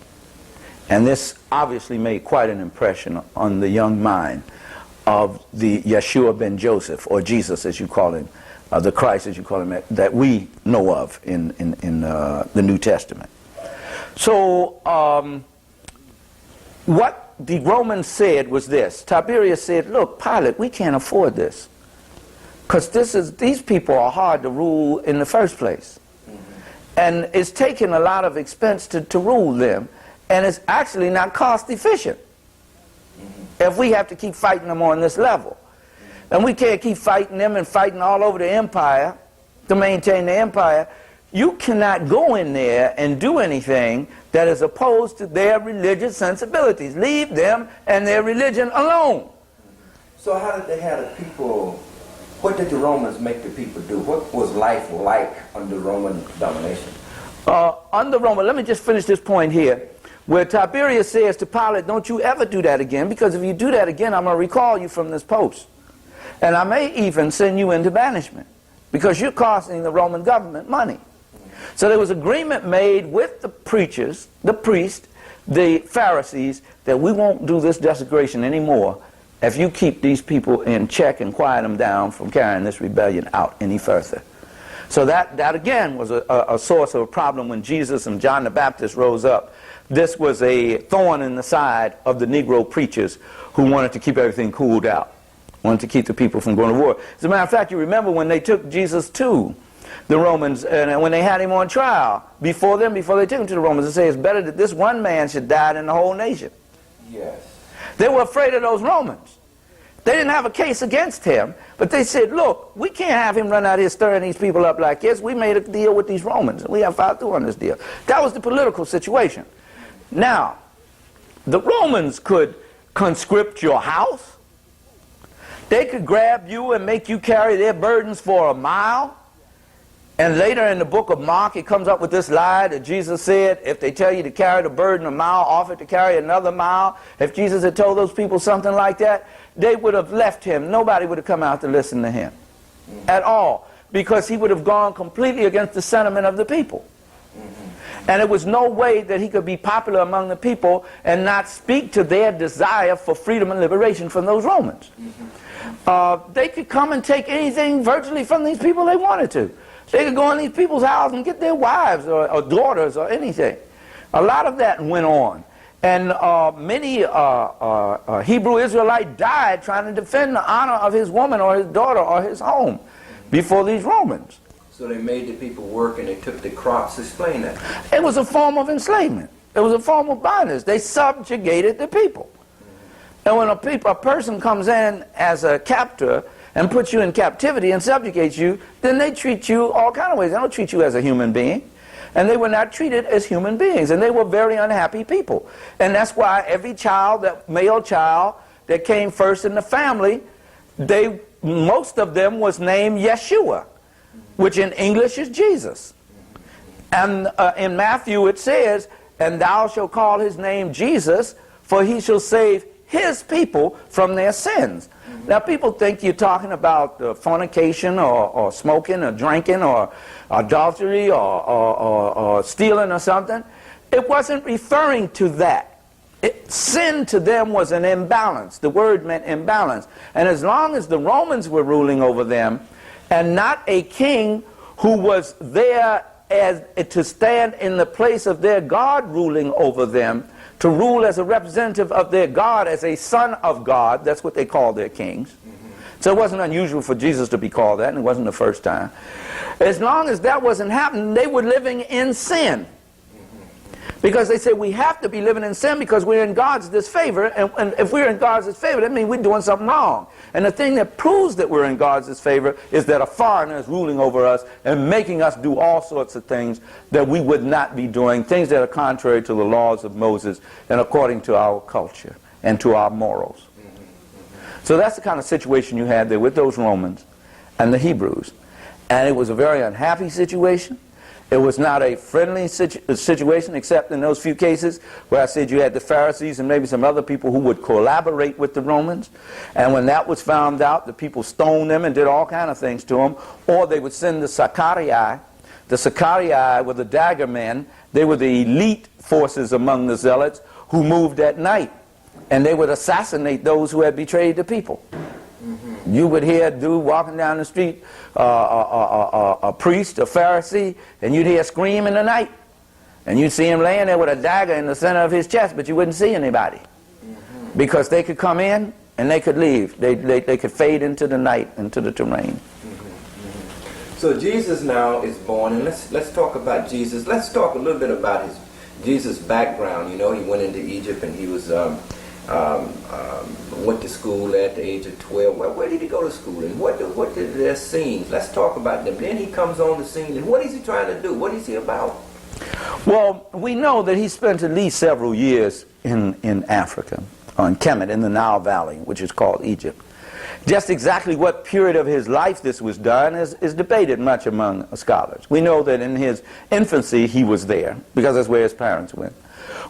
And this obviously made quite an impression on the young mind of the Yeshua ben Joseph, or Jesus as you call him, the Christ as you call him, that we know of in the New Testament. So what the Romans said was this. Tiberius said, look, Pilate, we can't afford this, because these people are hard to rule in the first place. And it's taken a lot of expense to rule them. And it's actually not cost efficient if we have to keep fighting them on this level. And we can't keep fighting them and fighting all over the empire to maintain the empire. You cannot go in there and do anything that is opposed to their religious sensibilities. Leave them and their religion alone. So how did they have the people, what did the Romans make the people do? What was life like under Roman domination? Under Roman, let me just finish this point here, where Tiberius says to Pilate, don't you ever do that again, because if you do that again, I'm going to recall you from this post. And I may even send you into banishment, because you're costing the Roman government money. So there was agreement made with the preachers, the priests, the Pharisees, that we won't do this desecration anymore if you keep these people in check and quiet them down from carrying this rebellion out any further. So that again was a source of a problem when Jesus and John the Baptist rose up. This was a thorn in the side of the Negro preachers who wanted to keep everything cooled out, wanted to keep the people from going to war. As a matter of fact, you remember when they took Jesus to the Romans, and when they had him on trial, before they took him to the Romans, they say it's better that this one man should die than the whole nation. Yes. They were afraid of those Romans. They didn't have a case against him, but they said, look, we can't have him run out here stirring these people up like this. We made a deal with these Romans, and we have followed through on this deal. That was the political situation. Now, The Romans could conscript your house. They could grab you and make you carry their burdens for a mile. And later in the book of Mark, it comes up with this lie that Jesus said, if they tell you to carry the burden a mile, offer to carry another mile. If Jesus had told those people something like that, they would have left him. Nobody would have come out to listen to him at all, because he would have gone completely against the sentiment of the people. And there was no way that he could be popular among the people and not speak to their desire for freedom and liberation from those Romans. They could come and take anything virtually from these people they wanted to. They could go in these people's houses and get their wives or daughters or anything. A lot of that went on. And many Hebrew Israelite died trying to defend the honor of his woman or his daughter or his home before these Romans. So they made the people work and they took the crops. Explain that. It was a form of enslavement. It was a form of bondage. They subjugated the people. And when a person comes in as a captor and puts you in captivity and subjugates you, then they treat you all kind of ways. They don't treat you as a human being. And they were not treated as human beings. And they were very unhappy people. And that's why every child, that male child that came first in the family, most of them was named Yeshua, which in English is Jesus. And in Matthew it says, and thou shalt call his name Jesus, for he shall save his people from their sins. Now people think you're talking about fornication or smoking or drinking or adultery or stealing or something. It wasn't referring to that. Sin to them was an imbalance. The word meant imbalance. And as long as the Romans were ruling over them, and not a king who was there as to stand in the place of their God ruling over them, to rule as a representative of their God, as a son of God. That's what they called their kings. So it wasn't unusual for Jesus to be called that, and it wasn't the first time. As long as that wasn't happening, they were living in sin. Because they said we have to be living in sin because we're in God's disfavor, and if we're in God's disfavor, that means we're doing something wrong. And the thing that proves that we're in God's disfavor is that a foreigner is ruling over us and making us do all sorts of things that we would not be doing, things that are contrary to the laws of Moses and according to our culture and to our morals. So that's the kind of situation you had there with those Romans and the Hebrews. And it was a very unhappy situation. It was not a friendly situation, except in those few cases where I said you had the Pharisees and maybe some other people who would collaborate with the Romans. And when that was found out, the people stoned them and did all kind of things to them. Or they would send the Sicarii. The Sicarii were the dagger men. They were the elite forces among the zealots who moved at night. And they would assassinate those who had betrayed the people. You would hear a dude walking down the street, a priest, a Pharisee, and you'd hear a scream in the night. And you'd see him laying there with a dagger in the center of his chest, but you wouldn't see anybody. Because they could come in and they could leave. They could fade into the night, into the terrain. So Jesus now is born, and let's talk about Jesus. Let's talk a little bit about Jesus' background. You know, he went into Egypt and he was... went to school at the age of 12. Well, where did he go to school, and what did their scenes? Let's talk about them. Then he comes on the scene, and what is he trying to do? What is he about? Well, we know that he spent at least several years in Africa, on Kemet, in the Nile Valley, which is called Egypt. Just exactly what period of his life this was done is debated much among scholars. We know that in his infancy he was there, because that's where his parents went.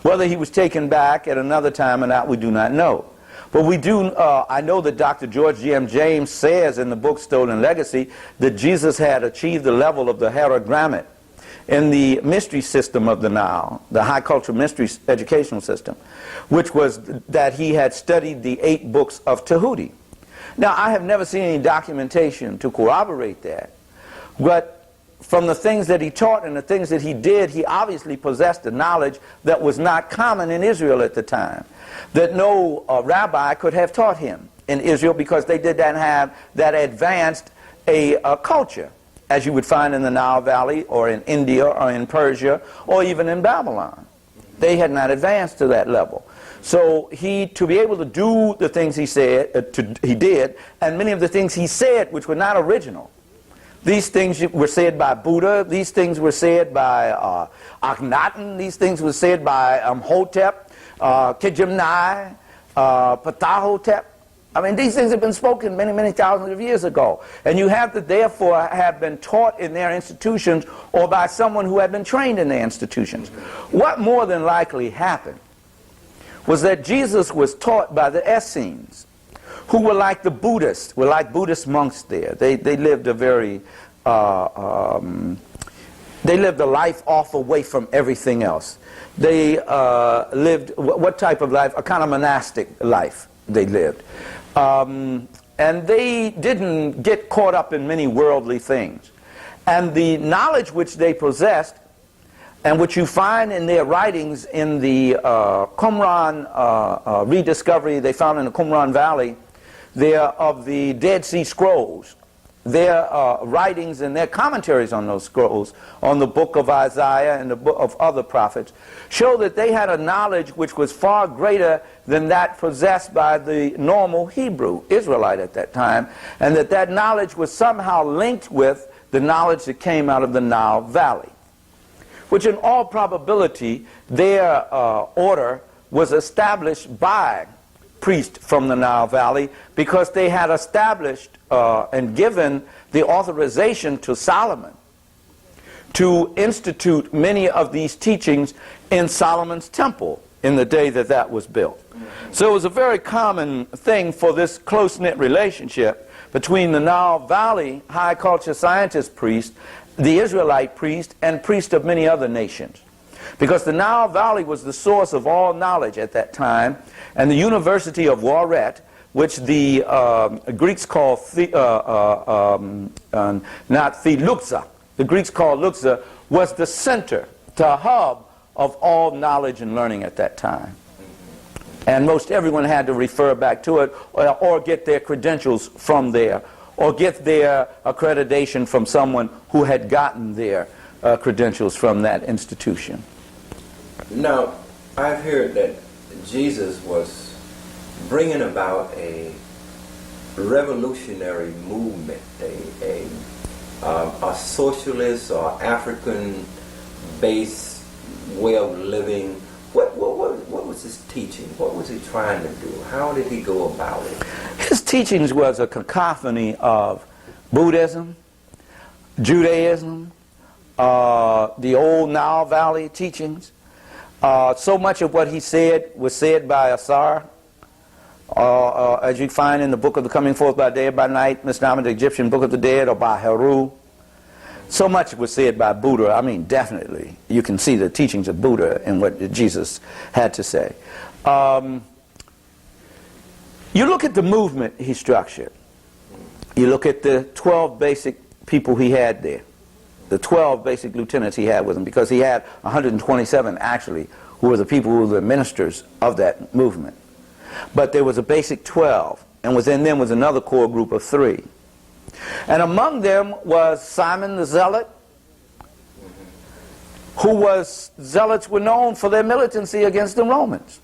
Whether he was taken back at another time or not, we do not know. But we do, I know that Dr. George G.M. James says in the book Stolen Legacy that Jesus had achieved the level of the Herogrammat in the mystery system of the Nile, the high culture mystery educational system, which was that he had studied the 8 books of Tahuti. Now, I have never seen any documentation to corroborate that, but from the things that he taught and the things that he did, he obviously possessed a knowledge that was not common in Israel at the time, that no rabbi could have taught him in Israel, because they did not have that advanced a culture as you would find in the Nile Valley or in India or in Persia or even in Babylon. They had not advanced to that level. So to be able to do the things he said, he did, and many of the things he said which were not original. These things were said by Buddha. These things were said by Akhenaten. These things were said by Hotep. Kijimnai, Ptahotep. I mean, these things have been spoken many, many thousands of years ago. And you have to therefore have been taught in their institutions or by someone who had been trained in their institutions. What more than likely happened was that Jesus was taught by the Essenes, who were like the Buddhists, were like Buddhist monks there. They lived a very, they lived a life off away from everything else. They lived, what type of life? A kind of monastic life they lived. And they didn't get caught up in many worldly things. And the knowledge which they possessed, and which you find in their writings in the Qumran rediscovery they found in the Qumran Valley, there of the Dead Sea Scrolls, their writings and their commentaries on those scrolls, on the book of Isaiah and the book of other prophets, show that they had a knowledge which was far greater than that possessed by the normal Hebrew Israelite at that time, and that that knowledge was somehow linked with the knowledge that came out of the Nile Valley, which in all probability their order was established by priests from the Nile Valley, because they had established and given the authorization to Solomon to institute many of these teachings in Solomon's temple in the day that that was built. So it was a very common thing for this close-knit relationship between the Nile Valley high culture scientist priest, the Israelite priest, and priests of many other nations. Because the Nile Valley was the source of all knowledge at that time, and the University of Waret, which the Greeks call not Luxa, the Greeks called Luxa, was the center, the hub of all knowledge and learning at that time. And most everyone had to refer back to it, or get their credentials from there, or get their accreditation from someone who had gotten their credentials from that institution. Now, I've heard that Jesus was bringing about a revolutionary movement, a socialist or African-based way of living. What was his teaching? What was he trying to do? How did he go about it? His teachings was a cacophony of Buddhism, Judaism, the old Nile Valley teachings. So much of what he said was said by Asar, as you find in the Book of the Coming Forth by Day or by Night, Mishnah, the Egyptian Book of the Dead, or by Heru. So much was said by Buddha. I mean, definitely, you can see the teachings of Buddha in what Jesus had to say. You look at the movement he structured. You look at the 12 basic people he had there, the 12 basic lieutenants he had with him, because he had 127 actually, who were the people who were the ministers of that movement. But there was a basic 12, and within them was another core group of 3. And among them was Simon the Zealot, zealots were known for their militancy against the Romans.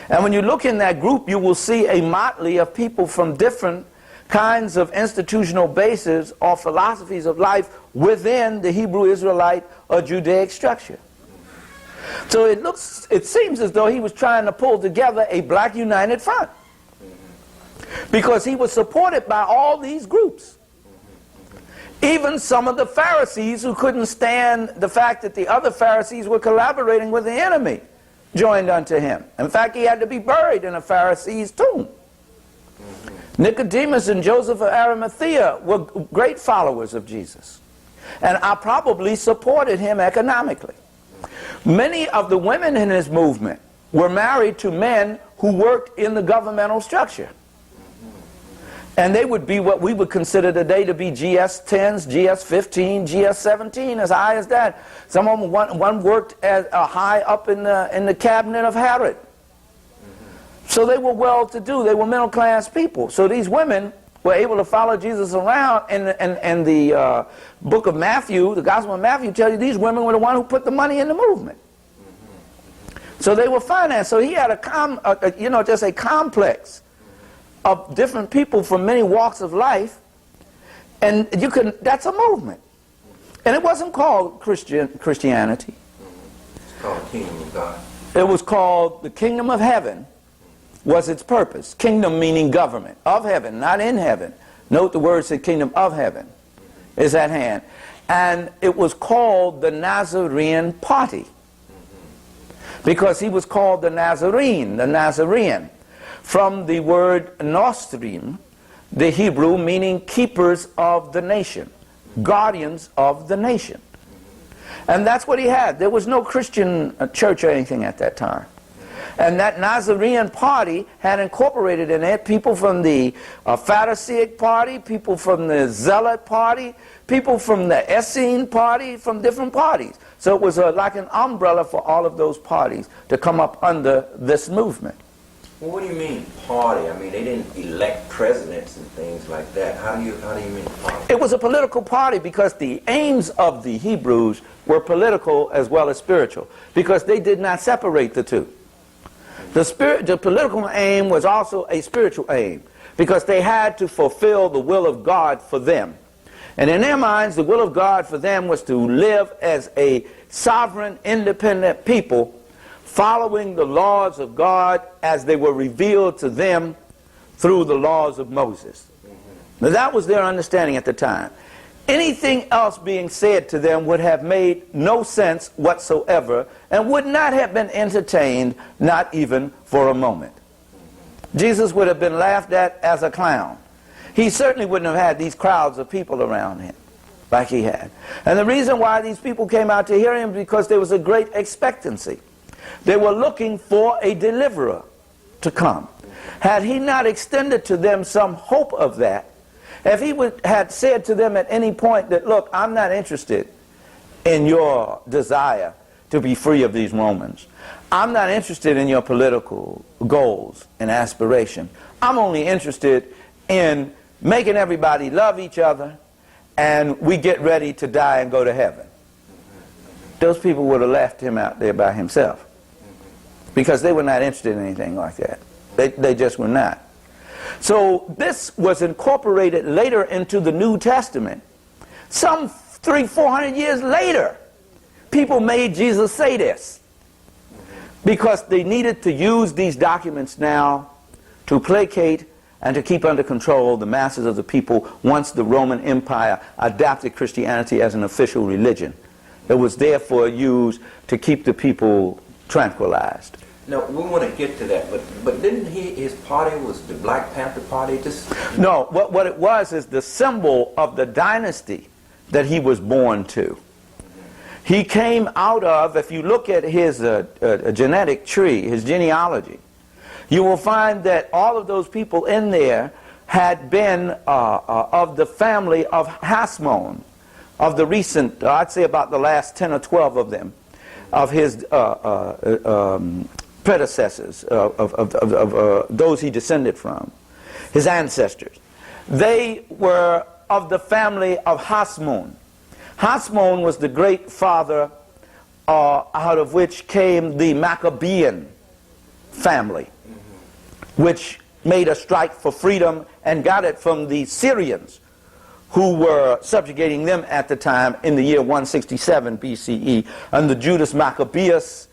And when you look in that group, you will see a motley of people from different kinds of institutional bases or philosophies of life within the Hebrew Israelite or Judaic structure. So it seems as though he was trying to pull together a black united front, because he was supported by all these groups. Even some of the Pharisees who couldn't stand the fact that the other Pharisees were collaborating with the enemy joined unto him. In fact, he had to be buried in a Pharisee's tomb. Nicodemus and Joseph of Arimathea were great followers of Jesus, and I probably supported him economically. Many of the women in his movement were married to men who worked in the governmental structure. And they would be what we would consider today to be GS-10s, GS-15, GS-17, as high as that. Some of them, one worked as high up in the cabinet of Herod. So they were well-to-do. They were middle-class people. So these women were able to follow Jesus around. And the book of Matthew, the Gospel of Matthew, tells you these women were the one who put the money in the movement. So they were financed. So he had just a complex of different people from many walks of life, and that's a movement. And it wasn't called Christianity. It's called Kingdom of God. It was called the kingdom of heaven was its purpose. Kingdom meaning government of heaven, not in heaven. Note the word said kingdom of heaven is at hand. And it was called the Nazarene party because he was called the Nazarene, from the word nostrim, the Hebrew meaning keepers of the nation, guardians of the nation. And that's what he had. There was no Christian church or anything at that time. And that Nazarene party had incorporated in it people from the Pharisaic party, people from the Zealot party, people from the Essene party, from different parties. So it was like an umbrella for all of those parties to come up under this movement. Well, what do you mean party? I mean, they didn't elect presidents and things like that. How do you mean party? It was a political party because the aims of the Hebrews were political as well as spiritual, because they did not separate the two. The political aim was also a spiritual aim, because they had to fulfill the will of God for them. And in their minds, the will of God for them was to live as a sovereign, independent people, following the laws of God as they were revealed to them through the laws of Moses. Now that was their understanding at the time. Anything else being said to them would have made no sense whatsoever and would not have been entertained, not even for a moment. Jesus would have been laughed at as a clown. He certainly wouldn't have had these crowds of people around him like he had. And the reason why these people came out to hear him was because there was a great expectancy. They were looking for a deliverer to come. Had he not extended to them some hope of that, if he had said to them at any point that, look, I'm not interested in your desire to be free of these Romans. I'm not interested in your political goals and aspiration. I'm only interested in making everybody love each other and we get ready to die and go to heaven. Those people would have left him out there by himself because they were not interested in anything like that. They just were not. So this was incorporated later into the New Testament. Some 300-400 years later, people made Jesus say this because they needed to use these documents now to placate and to keep under control the masses of the people once the Roman Empire adopted Christianity as an official religion. It was therefore used to keep the people tranquilized. No, we want to get to that, but didn't his party was the Black Panther Party? No, what it was is the symbol of the dynasty that he was born to. He came out of, if you look at his genetic tree, his genealogy, you will find that all of those people in there had been of the family of Hasmon, of the recent, I'd say about the last 10 or 12 of them, of his predecessors, of those he descended from, his ancestors. They were of the family of Hasmon. Hasmon was the great father out of which came the Maccabean family, which made a strike for freedom and got it from the Syrians, who were subjugating them at the time in the year 167 BCE under Judas Maccabeus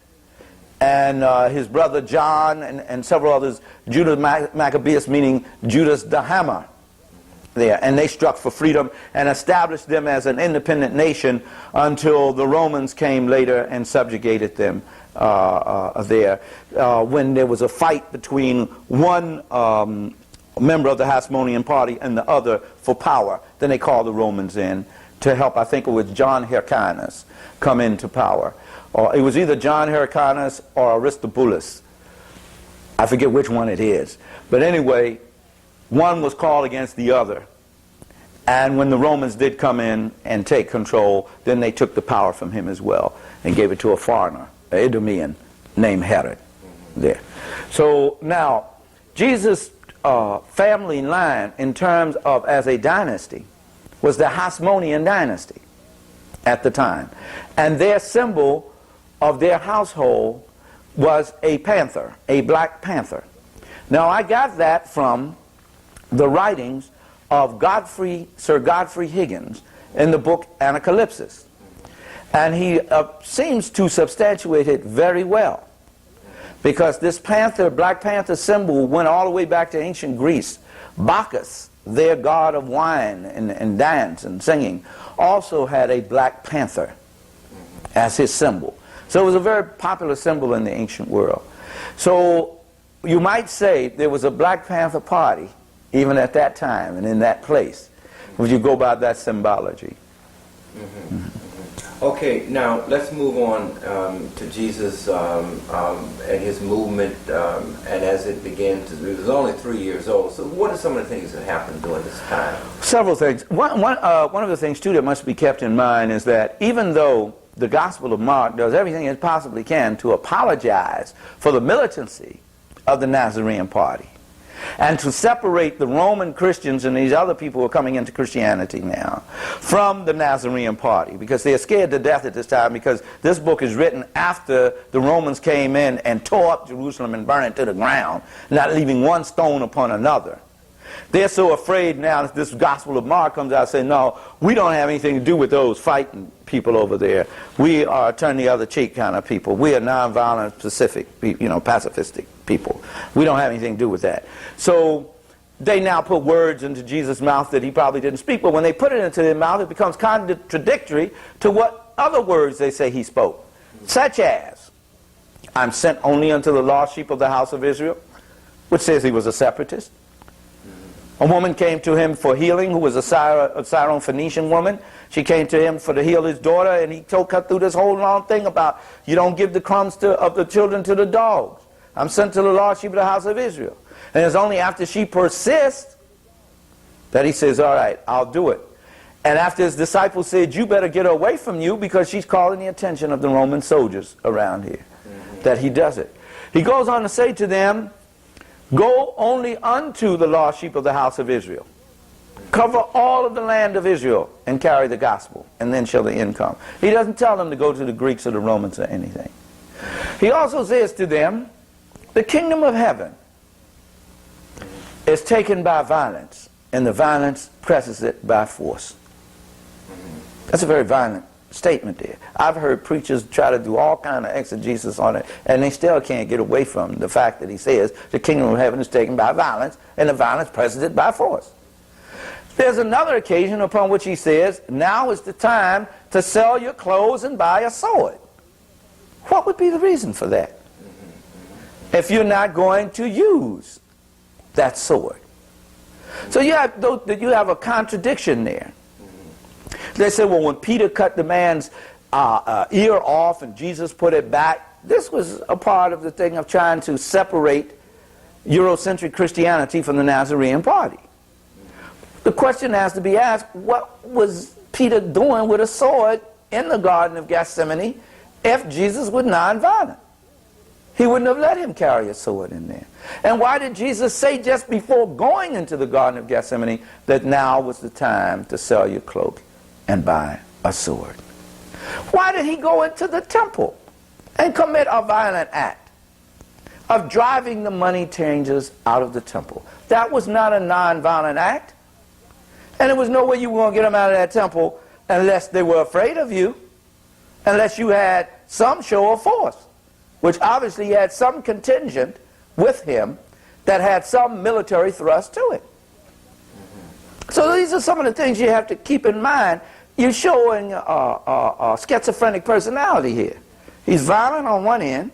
and his brother John and several others. Judas Maccabeus meaning Judas the Hammer there, and they struck for freedom and established them as an independent nation until the Romans came later and subjugated them there. When there was a fight between one member of the Hasmonean party and the other for power, then they called the Romans in to help. I think it was John Hyrcanus come into power. It was either John Hyrcanus or Aristobulus. I forget which one it is. But anyway, one was called against the other. And when the Romans did come in and take control, then they took the power from him as well and gave it to a foreigner, an Idumean named Herod there. So now, Jesus' family line in terms of as a dynasty was the Hasmonean dynasty at the time. And their symbol of their household was a panther, a black panther. Now I got that from the writings of Sir Godfrey Higgins in the book Anacalypsis. And he seems to substantiate it very well. because this panther, Black Panther symbol went all the way back to ancient Greece. Bacchus, their god of wine and dance and singing, also had a black panther as his symbol. So it was a very popular symbol in the ancient world. So you might say there was a Black Panther party even at that time and in that place, if you go by that symbology. Okay, now let's move on to Jesus and his movement, and as it began to, it was only 3 years old. So what are some of the things that happened during this time? Several things. One of the things, too, that must be kept in mind is that even though the Gospel of Mark does everything it possibly can to apologize for the militancy of the Nazarene party and to separate the Roman Christians and these other people who are coming into Christianity now from the Nazarene party, because they are scared to death at this time, because this book is written after the Romans came in and tore up Jerusalem and burned it to the ground, not leaving one stone upon another. They're so afraid now that this Gospel of Mark comes out saying, no, we don't have anything to do with those fighting people over there. We are turn the other cheek kind of people. We are nonviolent, pacifistic people. We don't have anything to do with that. So they now put words into Jesus' mouth that he probably didn't speak, but when they put it into their mouth, it becomes contradictory to what other words they say he spoke, such as, I'm sent only unto the lost sheep of the house of Israel, which says he was a separatist. A woman came to him for healing who was a Syro-Phoenician woman. She came to him to heal his daughter, and he took her through this whole long thing about you don't give the crumbs of the children to the dogs. I'm sent to the lost sheep of the house of Israel. And it's only after she persists that he says, all right, I'll do it. And after his disciples said, you better get her away from you because she's calling the attention of the Roman soldiers around here, that he does it. He goes on to say to them, go only unto the lost sheep of the house of Israel. Cover all of the land of Israel and carry the gospel, and then shall the end come. He doesn't tell them to go to the Greeks or the Romans or anything. He also says to them, the kingdom of heaven is taken by violence, and the violence presses it by force. That's a very violent statement there. I've heard preachers try to do all kind of exegesis on it, and they still can't get away from the fact that he says the kingdom of heaven is taken by violence, and the violence presses it by force. There's another occasion upon which he says, now is the time to sell your clothes and buy a sword. What would be the reason for that? If you're not going to use that sword. So you have a contradiction there. They say, well, when Peter cut the man's ear off and Jesus put it back, this was a part of the thing of trying to separate Eurocentric Christianity from the Nazarene party. The question has to be asked, what was Peter doing with a sword in the Garden of Gethsemane if Jesus was nonviolent? He wouldn't have let him carry a sword in there. And why did Jesus say just before going into the Garden of Gethsemane that now was the time to sell your cloak and buy a sword? Why did he go into the temple and commit a violent act of driving the money changers out of the temple? That was not a nonviolent act. And there was no way you were going to get them out of that temple unless they were afraid of you, unless you had some show of force, which obviously had some contingent with him that had some military thrust to it. So these are some of the things you have to keep in mind. You're showing a schizophrenic personality here. He's violent on one end.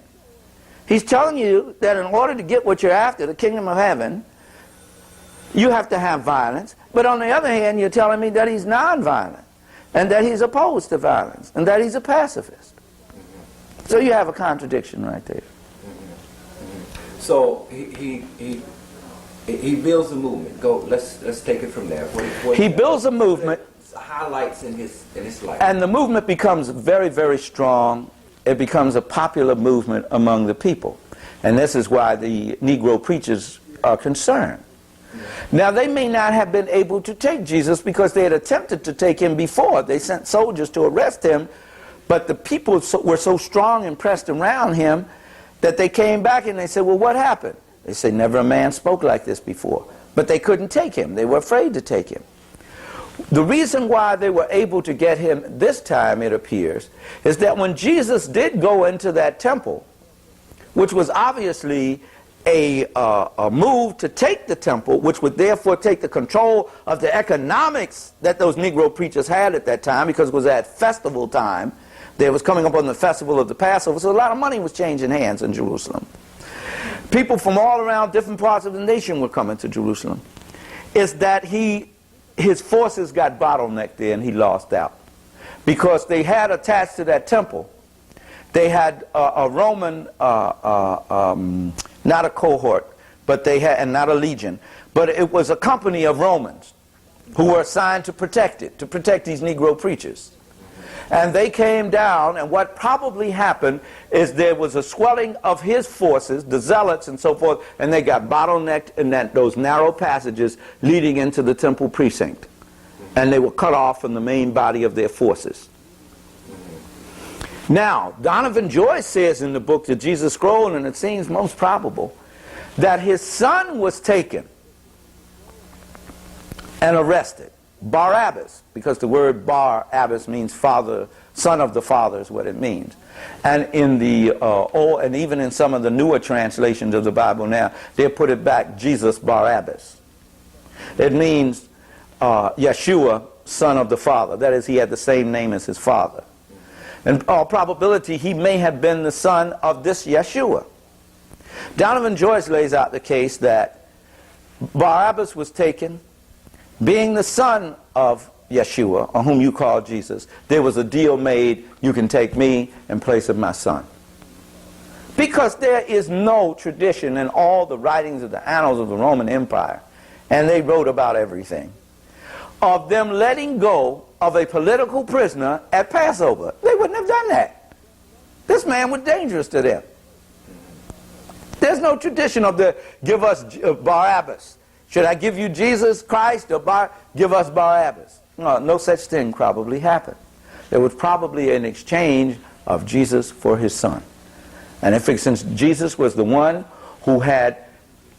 He's telling you that in order to get what you're after, the kingdom of heaven, you have to have violence. But on the other hand, you're telling me that he's nonviolent, and that he's opposed to violence, and that he's a pacifist. So you have a contradiction right there. So he builds a movement. Let's take it from there. He builds a movement. Highlights in his life. And the movement becomes very, very strong. It becomes a popular movement among the people. And this is why the Negro preachers are concerned. Now, they may not have been able to take Jesus because they had attempted to take him before. They sent soldiers to arrest him, but the people were so strong and pressed around him that they came back and they said, well, what happened? They said, never a man spoke like this before. But they couldn't take him. They were afraid to take him. The reason why they were able to get him this time, it appears, is that when Jesus did go into that temple, which was obviously a move to take the temple, which would therefore take the control of the economics that those Negro preachers had at that time, because it was at festival time. They was coming up on the festival of the Passover, so a lot of money was changing hands in Jerusalem. People from all around different parts of the nation were coming to Jerusalem. Is that his forces got bottlenecked there and he lost out. Because they had attached to that temple, they had a Roman, not a cohort, but they had, and not a legion, but it was a company of Romans who were assigned to protect it, to protect these Negro preachers. And they came down, and what probably happened is there was a swelling of his forces, the zealots and so forth, and they got bottlenecked in those narrow passages leading into the temple precinct. And they were cut off from the main body of their forces. Now, Donovan Joyce says in the book, The Jesus Scroll, and it seems most probable, that his son was taken and arrested. Barabbas, because the word Barabbas means father, son of the father is what it means. And in the old, and even in some of the newer translations of the Bible now, they put it back Jesus Barabbas. It means Yeshua, son of the father. That is, he had the same name as his father. In all probability, he may have been the son of this Yeshua. Donovan Joyce lays out the case that Barabbas was taken. Being the son of Yeshua, or whom you call Jesus, there was a deal made, you can take me in place of my son. Because there is no tradition in all the writings of the annals of the Roman Empire, and they wrote about everything, of them letting go of a political prisoner at Passover. They wouldn't have done that. This man was dangerous to them. There's no tradition of the give us Barabbas. Should I give you Jesus Christ or give us Barabbas? No, no such thing probably happened. There was probably an exchange of Jesus for his son. And since Jesus was the one who had,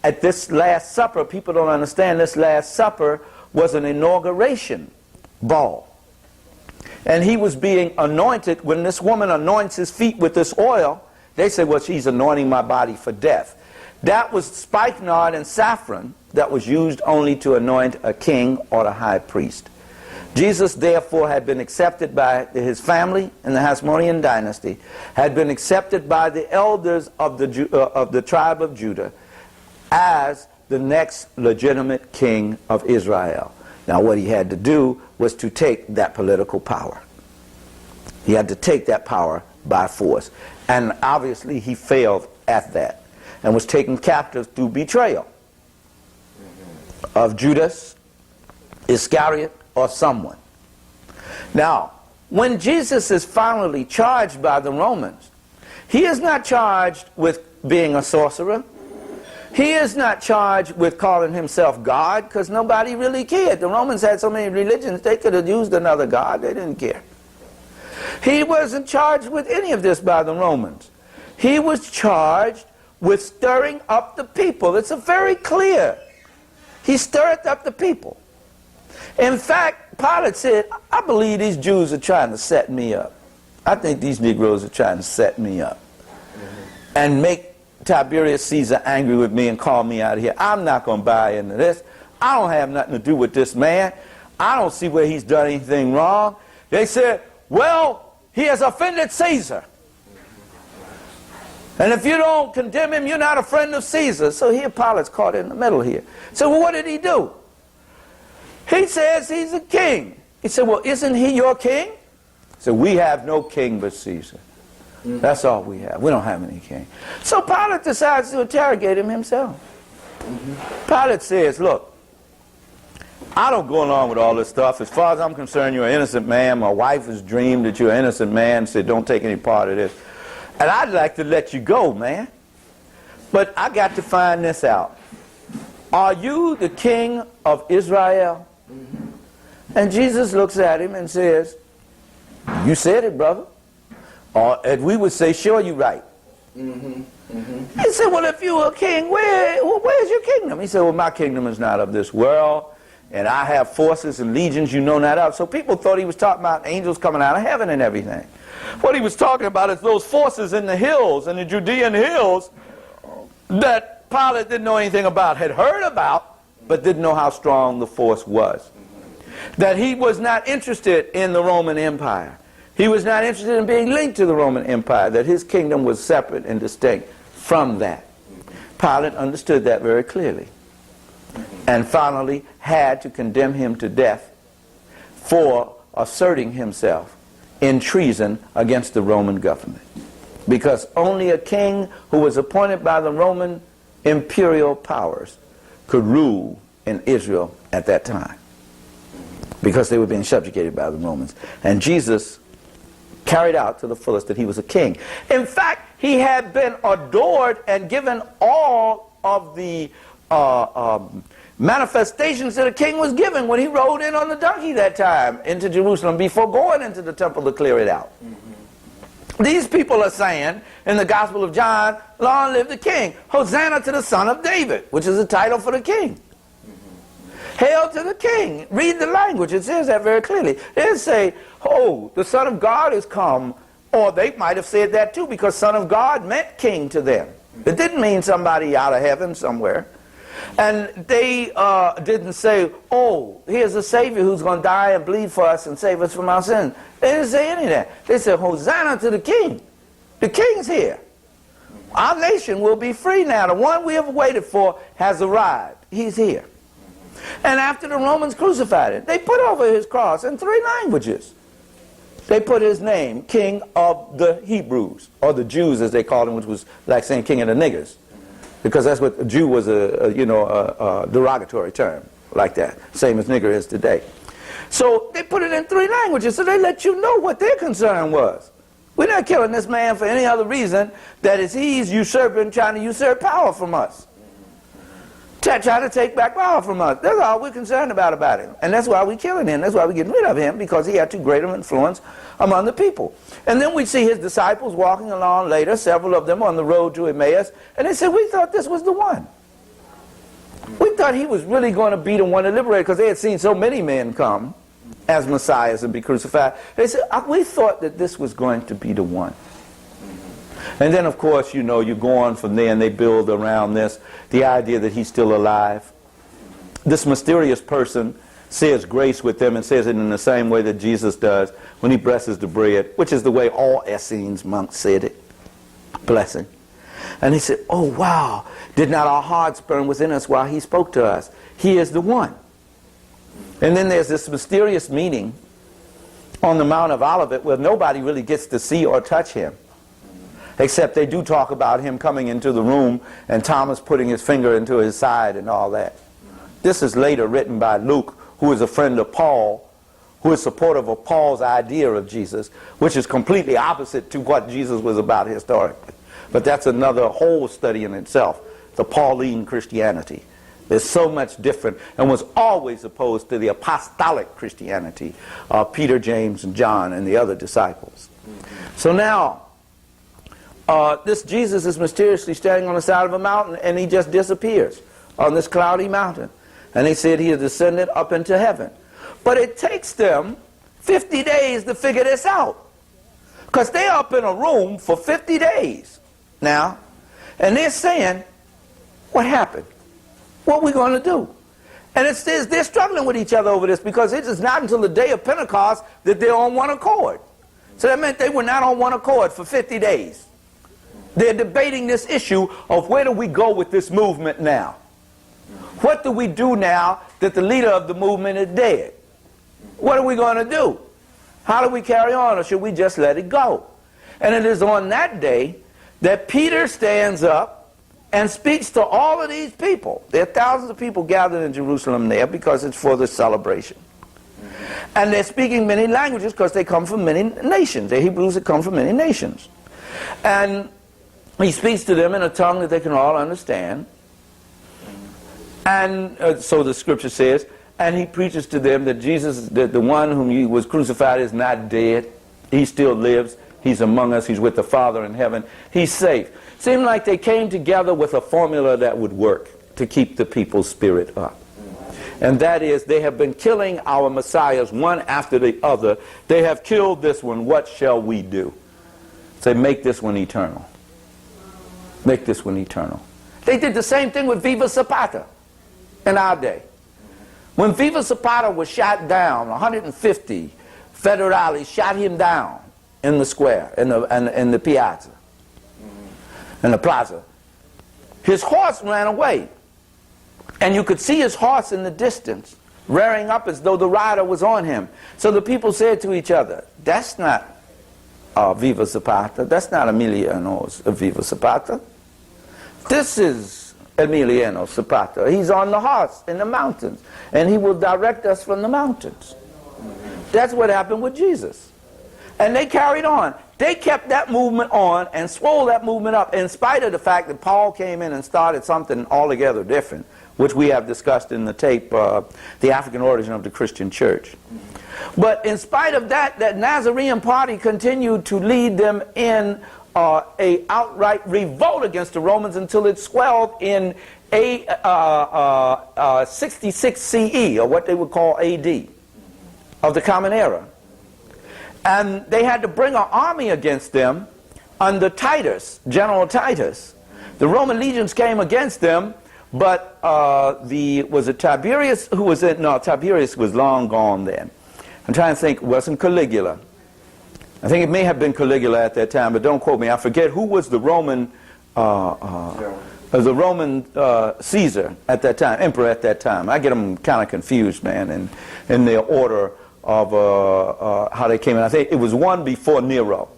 at this Last Supper, people don't understand, this Last Supper was an inauguration ball. And he was being anointed. When this woman anoints his feet with this oil, they say, well, she's anointing my body for death. That was spikenard and saffron that was used only to anoint a king or a high priest. Jesus, therefore, had been accepted by his family in the Hasmonean dynasty, had been accepted by the elders of the tribe of Judah as the next legitimate king of Israel. Now, what he had to do was to take that political power. He had to take that power by force. And obviously, he failed at that and was taken captive through betrayal of Judas Iscariot or someone. Now, when Jesus is finally charged by the Romans, he is not charged with being a sorcerer. He is not charged with calling himself God, because nobody really cared. The Romans had so many religions, they could have used another God. They didn't care. He wasn't charged with any of this by the Romans. He was charged with stirring up the people. It's very clear. He stirred up the people. In fact, Pilate said, I believe these Jews are trying to set me up. I think these Negroes are trying to set me up and make Tiberius Caesar angry with me and call me out of here. I'm not going to buy into this. I don't have nothing to do with this man. I don't see where he's done anything wrong. They said, well, he has offended Caesar. And if you don't condemn him, you're not a friend of Caesar. So here Pilate's caught in the middle here. So well, what did he do? He says he's a king. He said, well, isn't he your king? He said, we have no king but Caesar. That's all we have. We don't have any king. So Pilate decides to interrogate him himself. Pilate says, look, I don't go along with all this stuff. As far as I'm concerned, you're an innocent man. My wife has dreamed that you're an innocent man. Said, don't take any part of this. And I'd like to let you go, man. But I got to find this out. Are you the king of Israel? And Jesus looks at him and says, you said it, brother. Or as we would say, sure, you're right. He said, well, if you're a king, where's your kingdom? He said, well, my kingdom is not of this world, and I have forces and legions you know not of. So people thought he was talking about angels coming out of heaven and everything. What he was talking about is those forces in the hills, in the Judean hills, that Pilate didn't know anything about, had heard about, but didn't know how strong the force was. That he was not interested in the Roman Empire. He was not interested in being linked to the Roman Empire, that his kingdom was separate and distinct from that. Pilate understood that very clearly, and finally had to condemn him to death for asserting himself in treason against the Roman government. Because only a king who was appointed by the Roman imperial powers could rule in Israel at that time, because they were being subjugated by the Romans. And Jesus carried out to the fullest that he was a king. In fact, he had been adored and given all of the manifestations that a king was given when he rode in on the donkey that time into Jerusalem before going into the temple to clear it out. These people are saying in the Gospel of John, long live the king. Hosanna to the Son of David, which is the title for the king. Hail to the king. Read the language. It says that very clearly. They didn't say, oh, the Son of God is come. Or they might have said that too, because Son of God meant king to them. It didn't mean somebody out of heaven somewhere. And they didn't say, oh, here's a Savior who's going to die and bleed for us and save us from our sins. They didn't say any of that. They said, Hosanna to the king. The king's here. Our nation will be free now. The one we have waited for has arrived. He's here. And after the Romans crucified him, they put over his cross in 3 languages. They put his name, King of the Hebrews, or the Jews as they called him, which was like saying King of the Niggers. Because that's what a Jew was, a derogatory term like that, same as nigger is today. So they put it in 3 languages, so they let you know what their concern was. We're not killing this man for any other reason that is he's usurping, trying to usurp power from us. Trying to take back power from us. That's all we're concerned about him. And that's why we're killing him. That's why we're getting rid of him, because he had too great of influence among the people. And then we see his disciples walking along later, several of them on the road to Emmaus, and they said, we thought this was the one. We thought he was really going to be the one to liberate, because they had seen so many men come as messiahs and be crucified. They said, we thought that this was going to be the one. And then, of course, you go on from there and they build around this, the idea that he's still alive. This mysterious person says grace with them and says it in the same way that Jesus does when he blesses the bread, which is the way all Essenes monks said it, blessing. And he said, oh, wow, did not our hearts burn within us while he spoke to us? He is the one. And then there's this mysterious meeting on the Mount of Olivet where nobody really gets to see or touch him. Except they do talk about him coming into the room and Thomas putting his finger into his side and all that. This is later written by Luke, who is a friend of Paul, who is supportive of Paul's idea of Jesus, which is completely opposite to what Jesus was about historically. But that's another whole study in itself, the Pauline Christianity. There's so much different and was always opposed to the apostolic Christianity of Peter, James, and John and the other disciples. So now, this Jesus is mysteriously standing on the side of a mountain, and he just disappears on this cloudy mountain. And they said he has descended up into heaven. But it takes them 50 days to figure this out, because they're up in a room for 50 days now, and they're saying, what happened? What are we going to do? And it says they're struggling with each other over this, because it is not until the day of Pentecost that they're on one accord. So that meant they were not on one accord for 50 days. They're debating this issue of where do we go with this movement now? What do we do now that the leader of the movement is dead? What are we going to do? How do we carry on, or should we just let it go? And it is on that day that Peter stands up and speaks to all of these people. There are thousands of people gathered in Jerusalem there because it's for the celebration. And they're speaking many languages because they come from many nations. They're Hebrews that come from many nations. And he speaks to them in a tongue that they can all understand. And so the scripture says, and he preaches to them that Jesus, that the one whom he was crucified, is not dead. He still lives. He's among us. He's with the Father in heaven. He's safe. Seemed like they came together with a formula that would work to keep the people's spirit up. And that is, they have been killing our messiahs one after the other. They have killed this one. What shall we do? Say, make this one eternal. Make this one eternal. They did the same thing with Viva Zapata in our day. When Viva Zapata was shot down, 150 federales shot him down in the square, in the piazza, in the plaza. His horse ran away. And you could see his horse in the distance, rearing up as though the rider was on him. So the people said to each other, that's not Viva Zapata. That's not Emiliano's Viva Zapata. This is Emiliano Zapata. He's on the horse in the mountains, and he will direct us from the mountains. That's what happened with Jesus. And they carried on. They kept that movement on and swole that movement up in spite of the fact that Paul came in and started something altogether different, which we have discussed in the tape, The African Origin of the Christian Church. But in spite of that, that Nazarene party continued to lead them in a outright revolt against the Romans until it swelled in 66 CE, or what they would call AD, of the Common Era. And they had to bring an army against them under Titus, General Titus. The Roman legions came against them, but was it Tiberius who was in? No, Tiberius was long gone then. I'm trying to think, it wasn't Caligula. I think it may have been Caligula at that time, but don't quote me. I forget who was the Roman Caesar at that time, emperor at that time. I get them kind of confused, man, in their order of how they came in. I think it was one before Nero,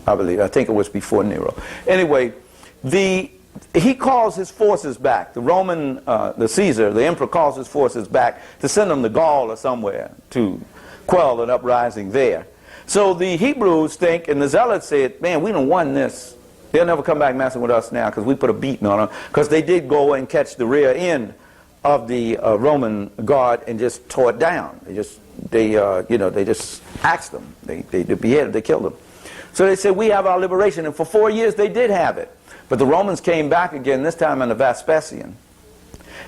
I believe. I think it was before Nero. Anyway, he calls his forces back. The Roman, the Caesar, the emperor, calls his forces back to send them to Gaul or somewhere to quell an uprising there. So the Hebrews think, and the Zealots said, man, we done won this. They'll never come back messing with us now because we put a beating on them. Because they did go and catch the rear end of the Roman guard and just tore it down. They just axed them. They beheaded, they killed them. So they said, we have our liberation. And for 4 years they did have it. But the Romans came back again, this time under Vespasian.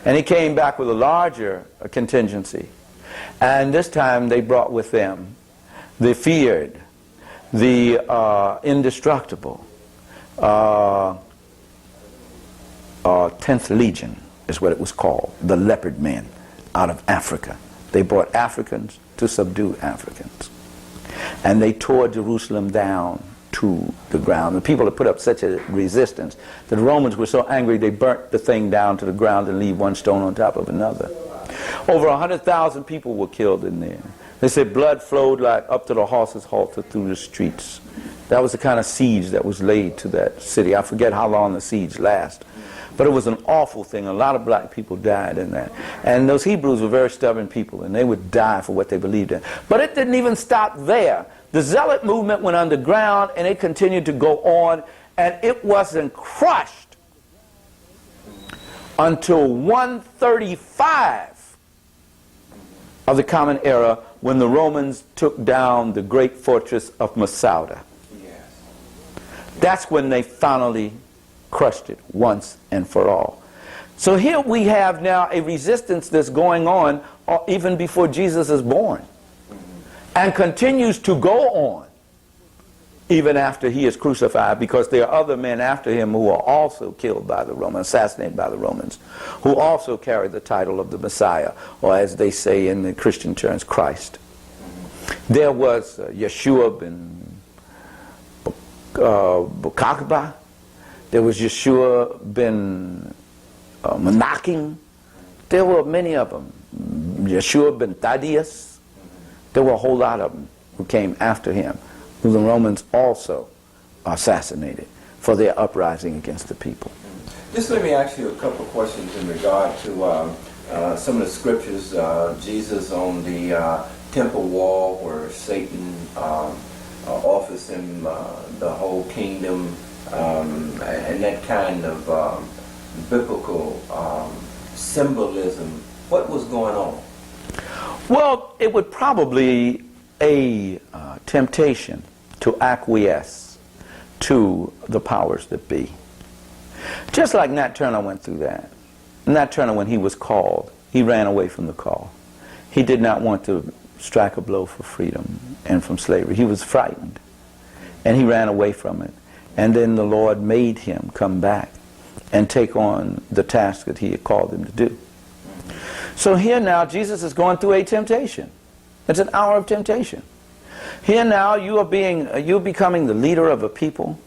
And he came back with a larger contingency. And this time they brought with them the feared, the indestructible 10th Legion is what it was called, the leopard men out of Africa. They brought Africans to subdue Africans. And they tore Jerusalem down to the ground. The people had put up such a resistance that the Romans were so angry they burnt the thing down to the ground and leave one stone on top of another. Over 100,000 people were killed in there. They said blood flowed like up to the horses' halter through the streets. That was the kind of siege that was laid to that city. I forget how long the siege lasted. But it was an awful thing. A lot of black people died in that. And those Hebrews were very stubborn people, and they would die for what they believed in. But it didn't even stop there. The Zealot movement went underground, and it continued to go on, and it wasn't crushed until 135 of the Common Era, when the Romans took down the great fortress of Masada. Yes. That's when they finally crushed it once and for all. So here we have now a resistance that's going on even before Jesus is born, and continues to go on even after he is crucified, because there are other men after him who are also killed by the Romans, assassinated by the Romans, who also carry the title of the Messiah, or as they say in the Christian terms, Christ. There was Yeshua ben Bukakba. There was Yeshua ben Menachem. There were many of them. Yeshua ben Thaddeus. There were a whole lot of them who came after him, who the Romans also assassinated for their uprising against the people. Just let me ask you a couple of questions in regard to some of the scriptures. Jesus on the temple wall, where Satan offers him the whole kingdom, and that kind of biblical symbolism. What was going on? Well, it would probably a temptation to acquiesce to the powers that be. Just like Nat Turner went through that. Nat Turner, when he was called, he ran away from the call. He did not want to strike a blow for freedom and from slavery. He was frightened, and he ran away from it. And then the Lord made him come back and take on the task that he had called him to do. So here now, Jesus is going through a temptation. It's an hour of temptation. Here now, you're becoming the leader of a people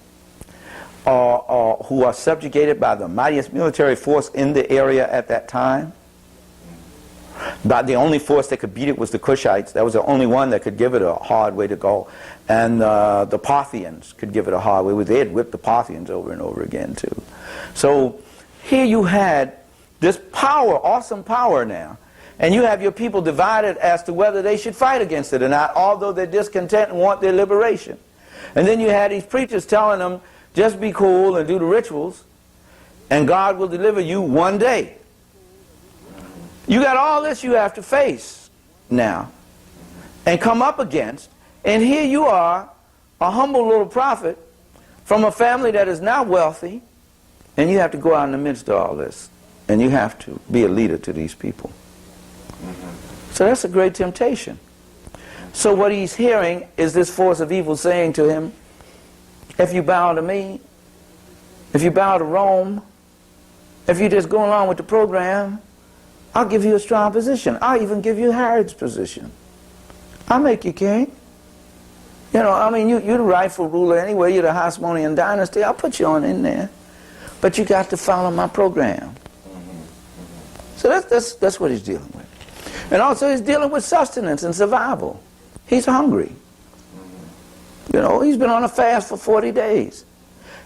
who are subjugated by the mightiest military force in the area at that time. But the only force that could beat it was the Cushites. That was the only one that could give it a hard way to go. And the Parthians could give it a hard way. They had whipped the Parthians over and over again too. So here you had this power, awesome power now. And you have your people divided as to whether they should fight against it or not, although they're discontent and want their liberation. And then you had these preachers telling them, just be cool and do the rituals, and God will deliver you one day. You got all this you have to face now and come up against. And here you are, a humble little prophet from a family that is now wealthy, and you have to go out in the midst of all this. And you have to be a leader to these people. So that's a great temptation. So what he's hearing is this force of evil saying to him, if you bow to me, if you bow to Rome, if you just go along with the program, I'll give you a strong position. I'll even give you Herod's position. I'll make you king. You know, I mean, you're the rightful ruler anyway. You're the Hasmonean dynasty. I'll put you on in there. But you got to follow my program. So that's what he's dealing with. And also he's dealing with sustenance and survival. He's hungry. You know, he's been on a fast for 40 days.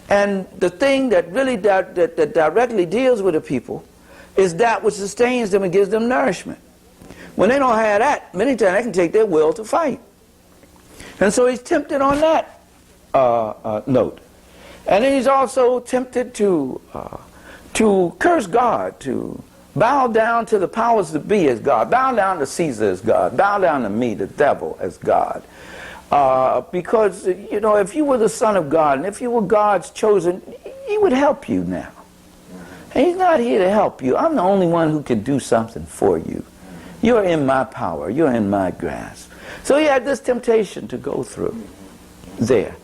And the thing that really that directly deals with the people is that which sustains them and gives them nourishment. When they don't have that, many times they can take their will to fight. And so he's tempted on that note. And then he's also tempted to curse God, to bow down to the powers that be as God, bow down to Caesar as God, bow down to me, the devil, as God. Because, you know, if you were the Son of God, and if you were God's chosen, he would help you now. And he's not here to help you. I'm the only one who can do something for you. You're in my power. You're in my grasp. So he had this temptation to go through there.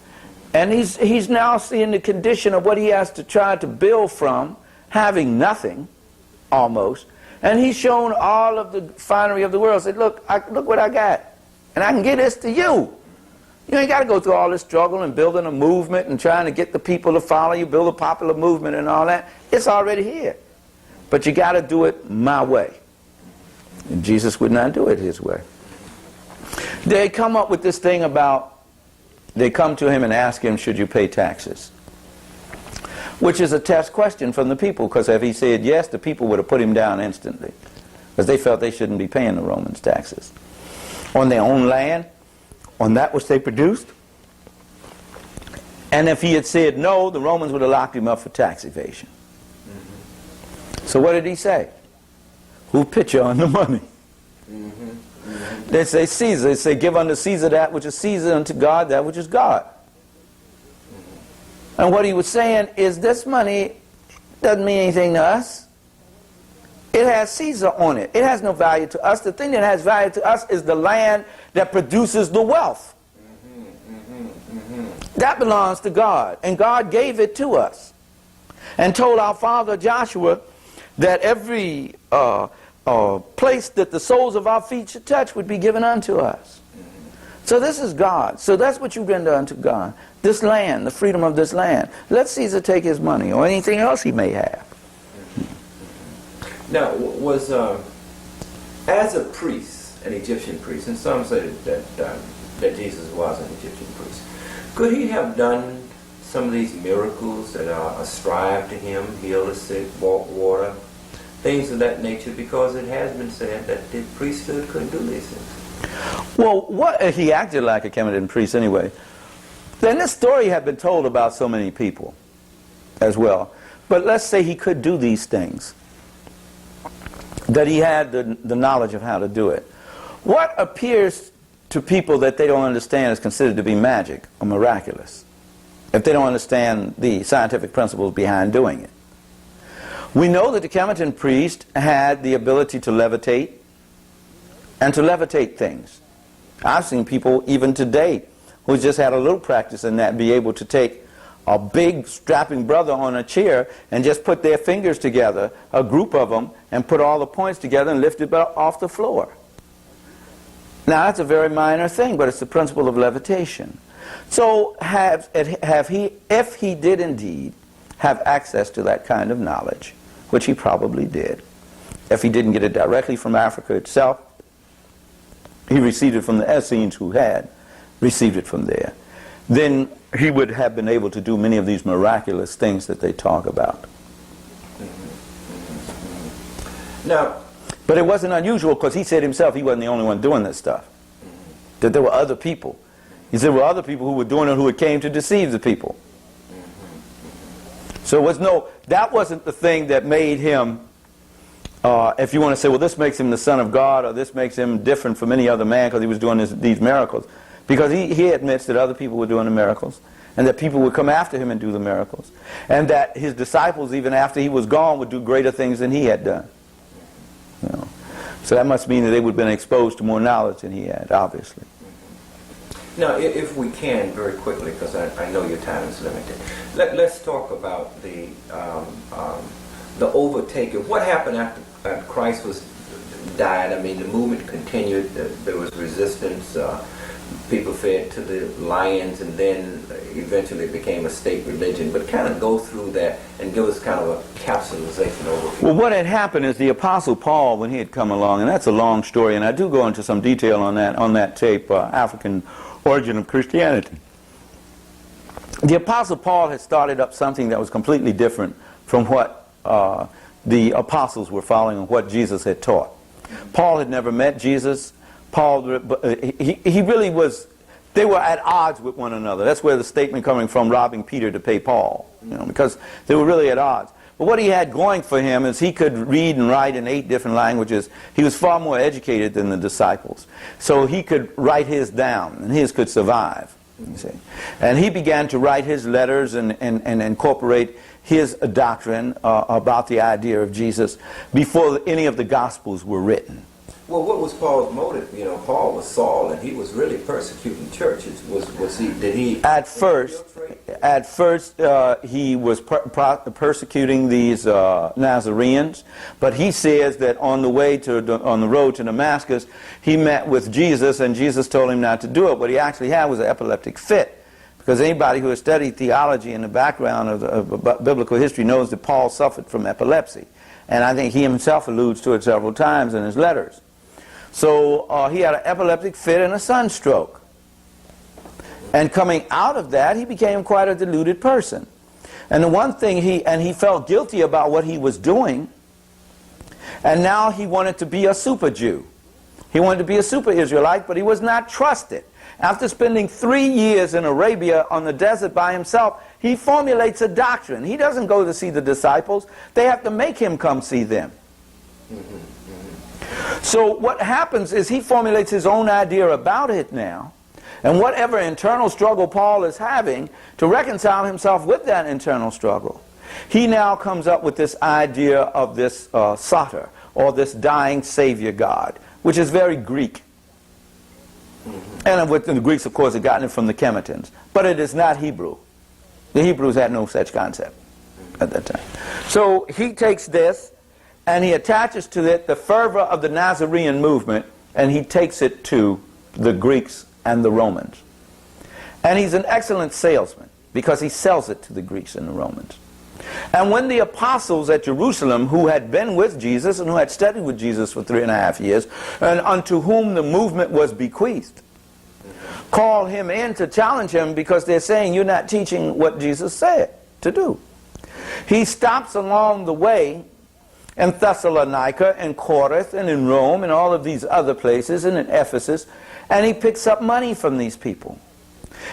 And he's now seeing the condition of what he has to try to build from, having nothing, almost. And he's shown all of the finery of the world. Said, look what I got. And I can give this to you. You ain't got to go through all this struggle and building a movement and trying to get the people to follow you, build a popular movement and all that. It's already here. But you got to do it my way. And Jesus would not do it his way. They come up with this thing about, they come to him and ask him, should you pay taxes? Which is a test question from the people, because if he said yes, the people would have put him down instantly. Because they felt they shouldn't be paying the Romans taxes. On their own land, on that which they produced. And if he had said no, the Romans would have locked him up for tax evasion. So what did he say? Who put you on the money? They say Caesar. They say give unto Caesar that which is Caesar, unto God that which is God. And what he was saying is this money doesn't mean anything to us. It has Caesar on it. It has no value to us. The thing that has value to us is the land that produces the wealth. That belongs to God. And God gave it to us. And told our father Joshua that every place that the soles of our feet should touch would be given unto us. So this is God. So that's what you render unto God. This land, the freedom of this land. Let Caesar take his money or anything else he may have. Now, was as a priest, an Egyptian priest, and some say that Jesus was an Egyptian priest, could he have done some of these miracles that are ascribed to him, heal the sick, walk water, things of that nature? Because it has been said that the priesthood couldn't do these things. Well, what he acted like a Kemetic priest anyway. Then this story had been told about so many people as well. But let's say he could do these things, that he had the knowledge of how to do it. What appears to people that they don't understand is considered to be magic or miraculous, if they don't understand the scientific principles behind doing it. We know that the Kemetan priest had the ability to levitate and to levitate things. I've seen people even today who just had a little practice in that be able to take a big strapping brother on a chair and just put their fingers together, a group of them, and put all the points together and lift it off the floor. Now that's a very minor thing, but it's the principle of levitation. So if he did indeed have access to that kind of knowledge, which he probably did, if he didn't get it directly from Africa itself, he received it from the Essenes who had received it from there, then he would have been able to do many of these miraculous things that they talk about. Now, but it wasn't unusual, because he said himself he wasn't the only one doing this stuff. That there were other people. He said there were other people who were doing it who had came to deceive the people. So it was that wasn't the thing that made him, if you want to say, well, this makes him the Son of God, or this makes him different from any other man because he was doing these miracles. Because he admits that other people were doing the miracles, and that people would come after him and do the miracles, and that his disciples, even after he was gone, would do greater things than he had done. You know. So that must mean that they would have been exposed to more knowledge than he had, obviously. Now, if we can, very quickly, because I know your time is limited, let's talk about the overtaking. What happened after Christ was died? I mean, the movement continued. There was resistance. People fed to the lions, and then eventually it became a state religion. But kind of go through that and give us kind of a capsulization overview. Well, what had happened is the Apostle Paul, when he had come along, and that's a long story, and I do go into some detail on that tape, African Origin of Christianity. The Apostle Paul had started up something that was completely different from what the apostles were following and what Jesus had taught. Paul had never met Jesus. Paul, he really was, they were at odds with one another. That's where the statement coming from, robbing Peter to pay Paul, because they were really at odds. But what he had going for him is he could read and write in 8 different languages. He was far more educated than the disciples. So he could write his down, and his could survive. You see. And he began to write his letters and incorporate his doctrine about the idea of Jesus before any of the Gospels were written. Well, what was Paul's motive? You know, Paul was Saul, and he was really persecuting churches. Was he? Did he? At first, he was persecuting these Nazarenes. But he says that on the road to Damascus, he met with Jesus, and Jesus told him not to do it. What he actually had was an epileptic fit. Because anybody who has studied theology in the background of biblical history knows that Paul suffered from epilepsy. And I think he himself alludes to it several times in his letters. So he had an epileptic fit and a sunstroke. And coming out of that, he became quite a deluded person. And the one thing he felt guilty about what he was doing, and now he wanted to be a super Jew. He wanted to be a super Israelite, but he was not trusted. After spending 3 years in Arabia on the desert by himself, he formulates a doctrine. He doesn't go to see the disciples. They have to make him come see them. So what happens is he formulates his own idea about it now. And whatever internal struggle Paul is having, to reconcile himself with that internal struggle, he now comes up with this idea of this Satyr, or this dying Savior God, which is very Greek. And the Greeks, of course, had gotten it from the Kemetans. But it is not Hebrew. The Hebrews had no such concept at that time. So he takes this, and he attaches to it the fervor of the Nazarene movement, and he takes it to the Greeks and the Romans. And he's an excellent salesman, because he sells it to the Greeks and the Romans. And when the apostles at Jerusalem, who had been with Jesus and who had studied with Jesus for 3.5 years, and unto whom the movement was bequeathed, call him in to challenge him because they're saying you're not teaching what Jesus said to do. He stops along the way in Thessalonica, in Corinth, and in Rome, and all of these other places, and in Ephesus, and he picks up money from these people.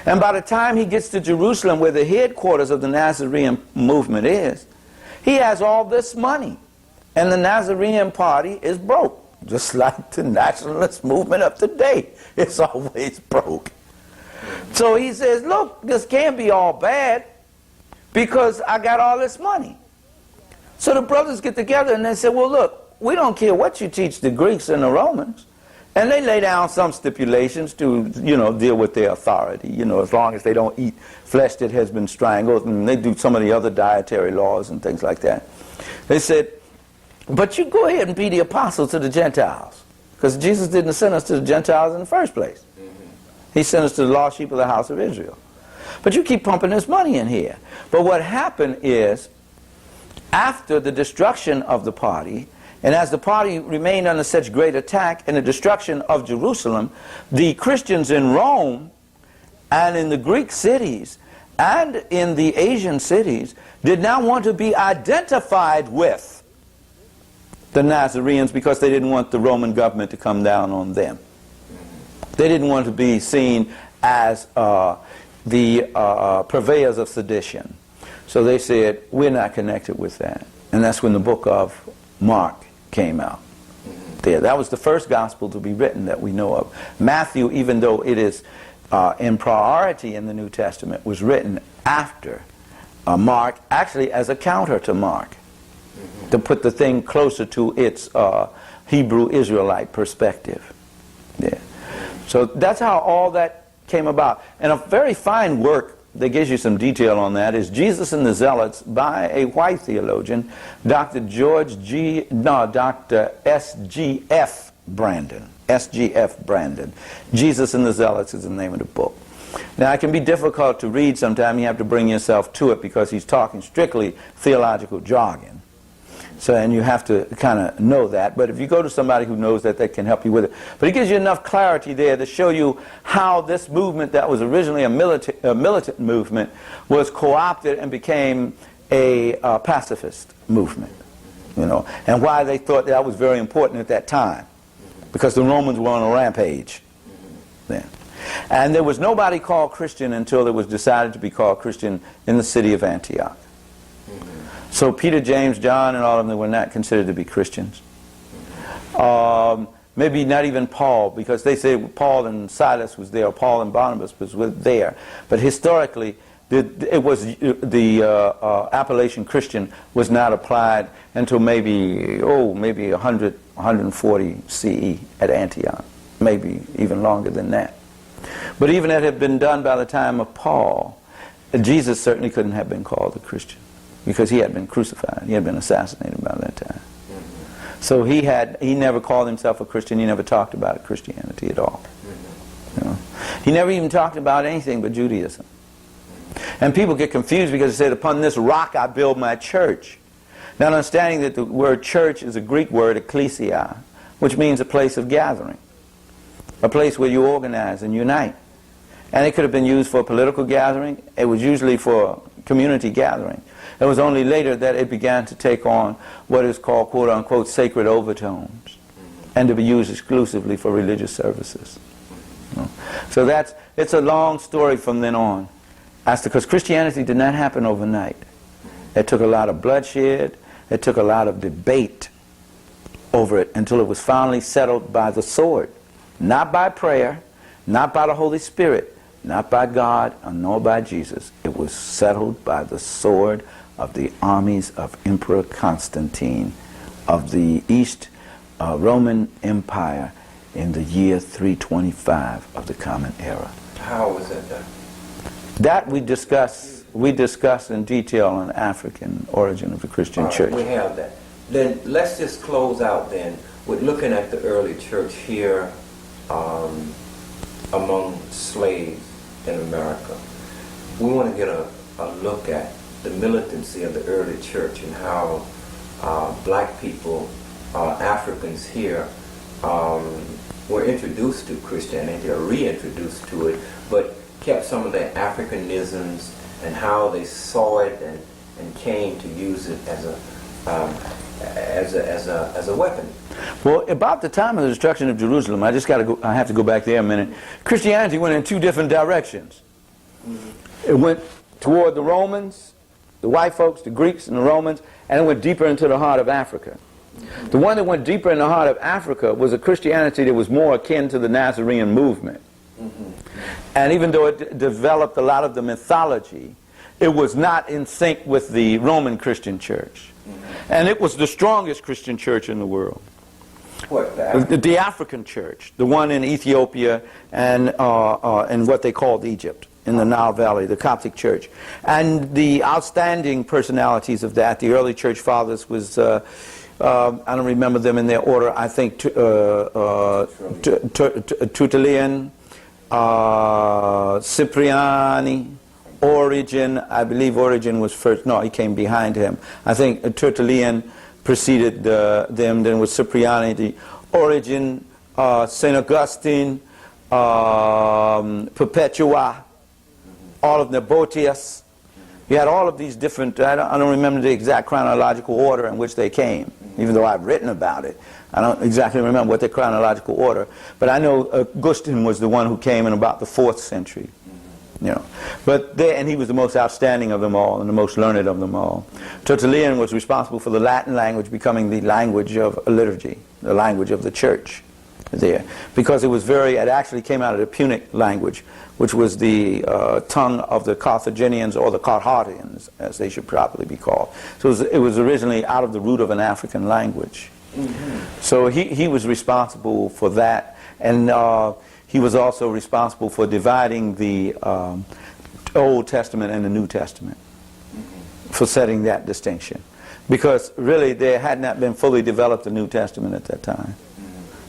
And by the time he gets to Jerusalem, where the headquarters of the Nazarene movement is, he has all this money. And the Nazarene party is broke, just like the nationalist movement of today. It's always broke. So he says, look, this can't be all bad because I got all this money. So the brothers get together and they say, well, look, we don't care what you teach the Greeks and the Romans. And they lay down some stipulations to, deal with their authority, as long as they don't eat flesh that has been strangled, and they do some of the other dietary laws and things like that. They said, but you go ahead and be the apostle to the Gentiles, because Jesus didn't send us to the Gentiles in the first place. He sent us to the lost sheep of the house of Israel. But you keep pumping this money in here. But what happened is, after the destruction of the party, and as the party remained under such great attack and the destruction of Jerusalem, the Christians in Rome and in the Greek cities and in the Asian cities did not want to be identified with the Nazarenes because they didn't want the Roman government to come down on them. They didn't want to be seen as the purveyors of sedition. So they said, we're not connected with that. And that's when the book of Mark came out. There, that was the first gospel to be written that we know of. Matthew, even though it is in priority in the New Testament, was written after Mark, actually as a counter to Mark, to put the thing closer to its Hebrew Israelite perspective. Yeah. So that's how all that came about. And a very fine work that gives you some detail on that is Jesus and the Zealots by a white theologian, Dr. S.G.F. Brandon. S.G.F. Brandon. Jesus and the Zealots is the name of the book. Now, it can be difficult to read sometimes. You have to bring yourself to it because he's talking strictly theological jargon. So, and you have to kind of know that. But if you go to somebody who knows that, they can help you with it. But it gives you enough clarity there to show you how this movement that was originally a militant movement was co-opted and became a pacifist movement. And why they thought that was very important at that time. Because the Romans were on a rampage then. And there was nobody called Christian until it was decided to be called Christian in the city of Antioch. So Peter, James, John, and all of them were not considered to be Christians. Maybe not even Paul, because they say Paul and Silas was there, or Paul and Barnabas was there. But historically, it was the appellation Christian was not applied until maybe 100, 140 CE at Antioch, maybe even longer than that. But even that had been done by the time of Paul, Jesus certainly couldn't have been called a Christian, because he had been crucified. He had been assassinated by that time. So he never called himself a Christian. He never talked about Christianity at all. He never even talked about anything but Judaism. And people get confused because they said, upon this rock I build my church. Now, understanding that the word church is a Greek word, ecclesia, which means a place of gathering, a place where you organize and unite. And it could have been used for a political gathering. It was usually for community gathering. It was only later that it began to take on what is called, quote-unquote, sacred overtones, and to be used exclusively for religious services. So it's a long story from then on, because Christianity did not happen overnight. It took a lot of bloodshed. It took a lot of debate over it until it was finally settled by the sword, not by prayer, not by the Holy Spirit, not by God, nor by Jesus. It was settled by the sword of the armies of Emperor Constantine of the East Roman Empire in the year 325 of the Common Era. How was that done? That we discuss in detail on the African origin of the Christian church. We have that. Then let's just close out then with looking at the early church here among slaves in America. We want to get a look at the militancy of the early church and how black people, Africans here, were introduced to Christianity or reintroduced to it, but kept some of their Africanisms and how they saw it and came to use it as a weapon. Well, about the time of the destruction of Jerusalem, I have to go back there a minute. Christianity went in two different directions. It went toward the Romans, the white folks, the Greeks and the Romans, and it went deeper into the heart of Africa. The one that went deeper in the heart of Africa was a Christianity that was more akin to the Nazarene movement. And even though it developed a lot of the mythology, it was not in sync with the Roman Christian church. And it was the strongest Christian church in the world. What? The African church, the one in Ethiopia and what they called Egypt, in the Nile Valley, the Coptic church. And the outstanding personalities of that, the early church fathers was, I don't remember them in their order, I think Tertullian, Cypriani, Origen. I believe Origen was first. No, he came behind him. I think Tertullian preceded them. Then was Cypriani, Origen, St. Augustine, Perpetua, all of Boetius. You had all of these different, I don't remember the exact chronological order in which they came, even though I've written about it. I don't exactly remember what the chronological order, but I know Augustine was the one who came in about the 4th century. You know, and he was the most outstanding of them all and the most learned of them all. Tertullian was responsible for the Latin language becoming the language of liturgy, the language of the church there, because it actually came out of the Punic language, which was the tongue of the Carthaginians, or the Carthaginians, as they should properly be called. So it was originally out of the root of an African language. So he was responsible for that, and he was also responsible for dividing the Old Testament and the New Testament, for setting that distinction. Because really there had not been fully developed the New Testament at that time.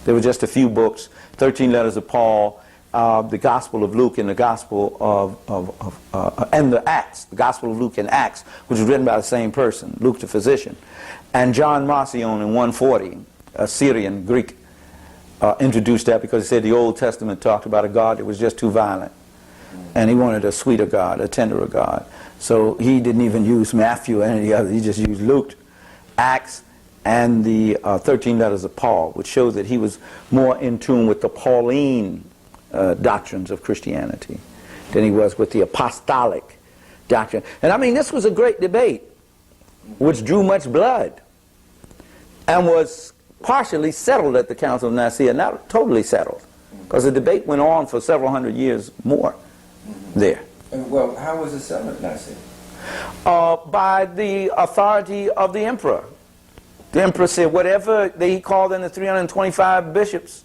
There were just a few books, 13 letters of Paul, the Gospel of Luke and the Gospel and the Acts, the Gospel of Luke and Acts, which was written by the same person, Luke the physician, and John Marcion in 140, a Syrian Greek, introduced that because he said the Old Testament talked about a God that was just too violent, and he wanted a sweeter God, a tenderer God. So he didn't even use Matthew or any of the other. He just used Luke, Acts, and the 13 letters of Paul, which shows that he was more in tune with the Pauline doctrines of Christianity than he was with the apostolic doctrine. And I mean, this was a great debate, which drew much blood, and was partially settled at the Council of Nicaea, not totally settled, because the debate went on for several hundred years more there. Well, how was it settled at Nicaea? By the authority of the emperor. The emperor said whatever he called in the 325 bishops,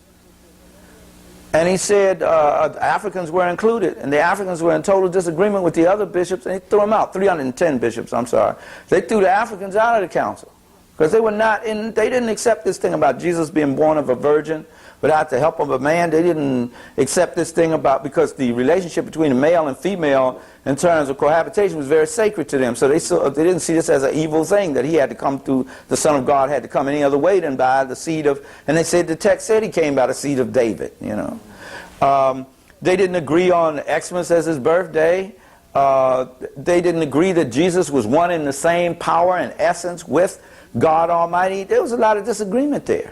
and he said Africans were included, and the Africans were in total disagreement with the other bishops, and he threw them out. 310 bishops, I'm sorry. They threw the Africans out of the council because they were not in. They didn't accept this thing about Jesus being born of a virgin without the help of a man. They didn't accept this thing about, because the relationship between a male and female in terms of cohabitation was very sacred to them. So they didn't see this as an evil thing, that he had to come through, the Son of God had to come any other way than by the seed of, and they said, the text said he came by the seed of David, you know. They didn't agree on Xmas as his birthday. They didn't agree that Jesus was one in the same power and essence with God Almighty. There was a lot of disagreement there.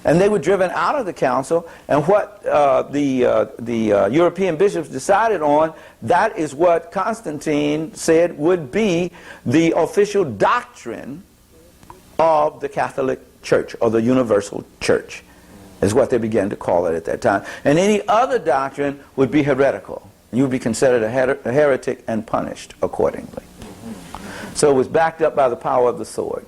And they were driven out of the council, and what the European bishops decided on, that is what Constantine said would be the official doctrine of the Catholic Church, or the Universal Church, is what they began to call it at that time. And any other doctrine would be heretical. You would be considered a heretic and punished accordingly. So it was backed up by the power of the sword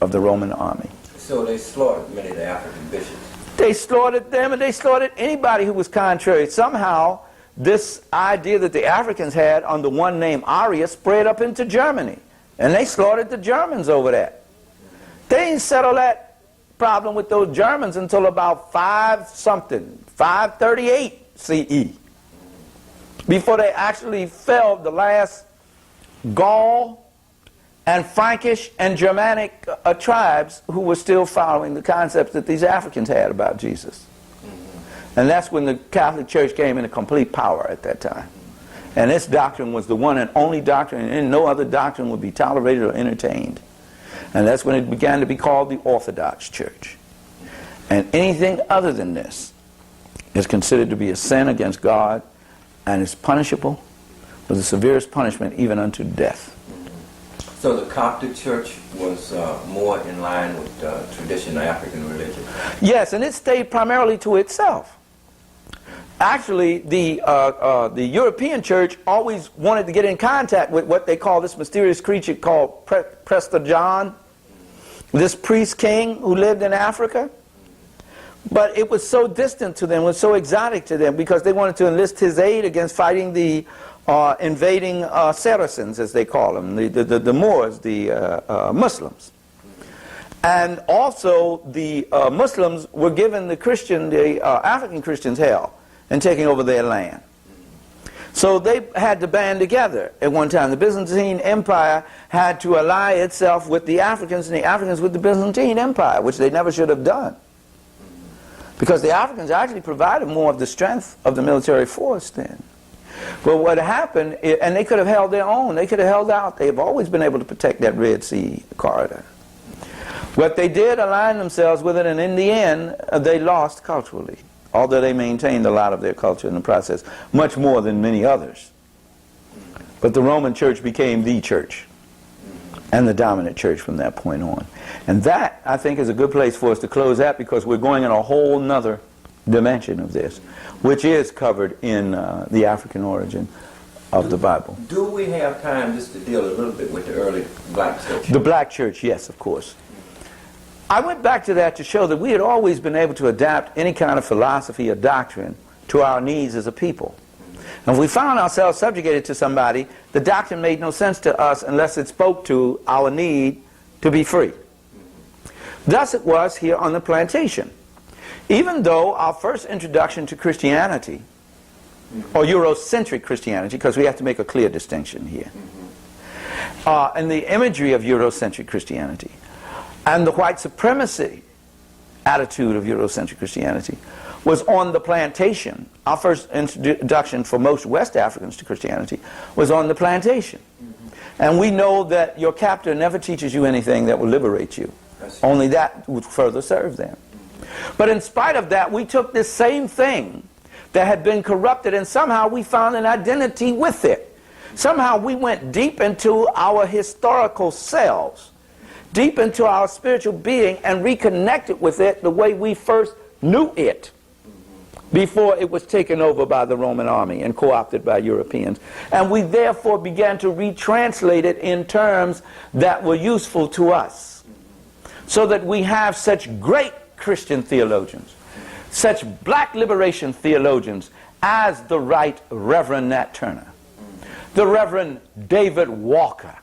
of the Roman army. So they slaughtered many of the African bishops. They slaughtered them, and they slaughtered anybody who was contrary. Somehow, this idea that the Africans had on the one named Arius spread up into Germany, and they slaughtered the Germans over that. They didn't settle that problem with those Germans until about 538 CE, before they actually felled the last Gaul and Frankish and Germanic tribes who were still following the concepts that these Africans had about Jesus. And that's when the Catholic Church came into complete power at that time. And this doctrine was the one and only doctrine, and no other doctrine would be tolerated or entertained. And that's when it began to be called the Orthodox Church. And anything other than this is considered to be a sin against God, and is punishable with the severest punishment, even unto death. So the Coptic Church was more in line with traditional African religion? Yes, and it stayed primarily to itself. Actually, the European Church always wanted to get in contact with what they call this mysterious creature called Prester John. this priest king who lived in Africa. But it was so distant to them, was so exotic to them, because they wanted to enlist his aid against fighting the invading Saracens, as they call them, the Moors, the Muslims. And also the Muslims were giving the African Christians hell and taking over their land. So they had to band together at one time. The Byzantine Empire had to ally itself with the Africans, and the Africans with the Byzantine Empire, which they never should have done. Because the Africans actually provided more of the strength of the military force then. But what happened, and they could have held their own, they could have held out. They've always been able to protect that Red Sea corridor. What they did align themselves with it, and in the end, they lost culturally. Although they maintained a lot of their culture in the process, much more than many others. But the Roman Church became the church, and the dominant church from that point on. And that, I think, is a good place for us to close at, because we're going in a whole nother dimension of this, which is covered in the African origin of the Bible. Do we have time just to deal a little bit with the early black church? The black church, yes, of course. I went back to that to show that we had always been able to adapt any kind of philosophy or doctrine to our needs as a people. And if we found ourselves subjugated to somebody, the doctrine made no sense to us unless it spoke to our need to be free. Thus it was here on the plantation. Even though our first introduction to Christianity, or Eurocentric Christianity, because we have to make a clear distinction here, and the imagery of Eurocentric Christianity, and the white supremacy attitude of Eurocentric Christianity was on the plantation. Our first introduction for most West Africans to Christianity was on the plantation. And we know that your captor never teaches you anything that will liberate you. Only that would further serve them. But in spite of that, we took this same thing that had been corrupted, and somehow we found an identity with it. Somehow we went deep into our historical selves, deep into our spiritual being, and reconnected with it the way we first knew it before it was taken over by the Roman army and co-opted by Europeans. And we therefore began to retranslate it in terms that were useful to us, so that we have such great Christian theologians, such black liberation theologians as the Right Reverend Nat Turner, the Reverend David Walker,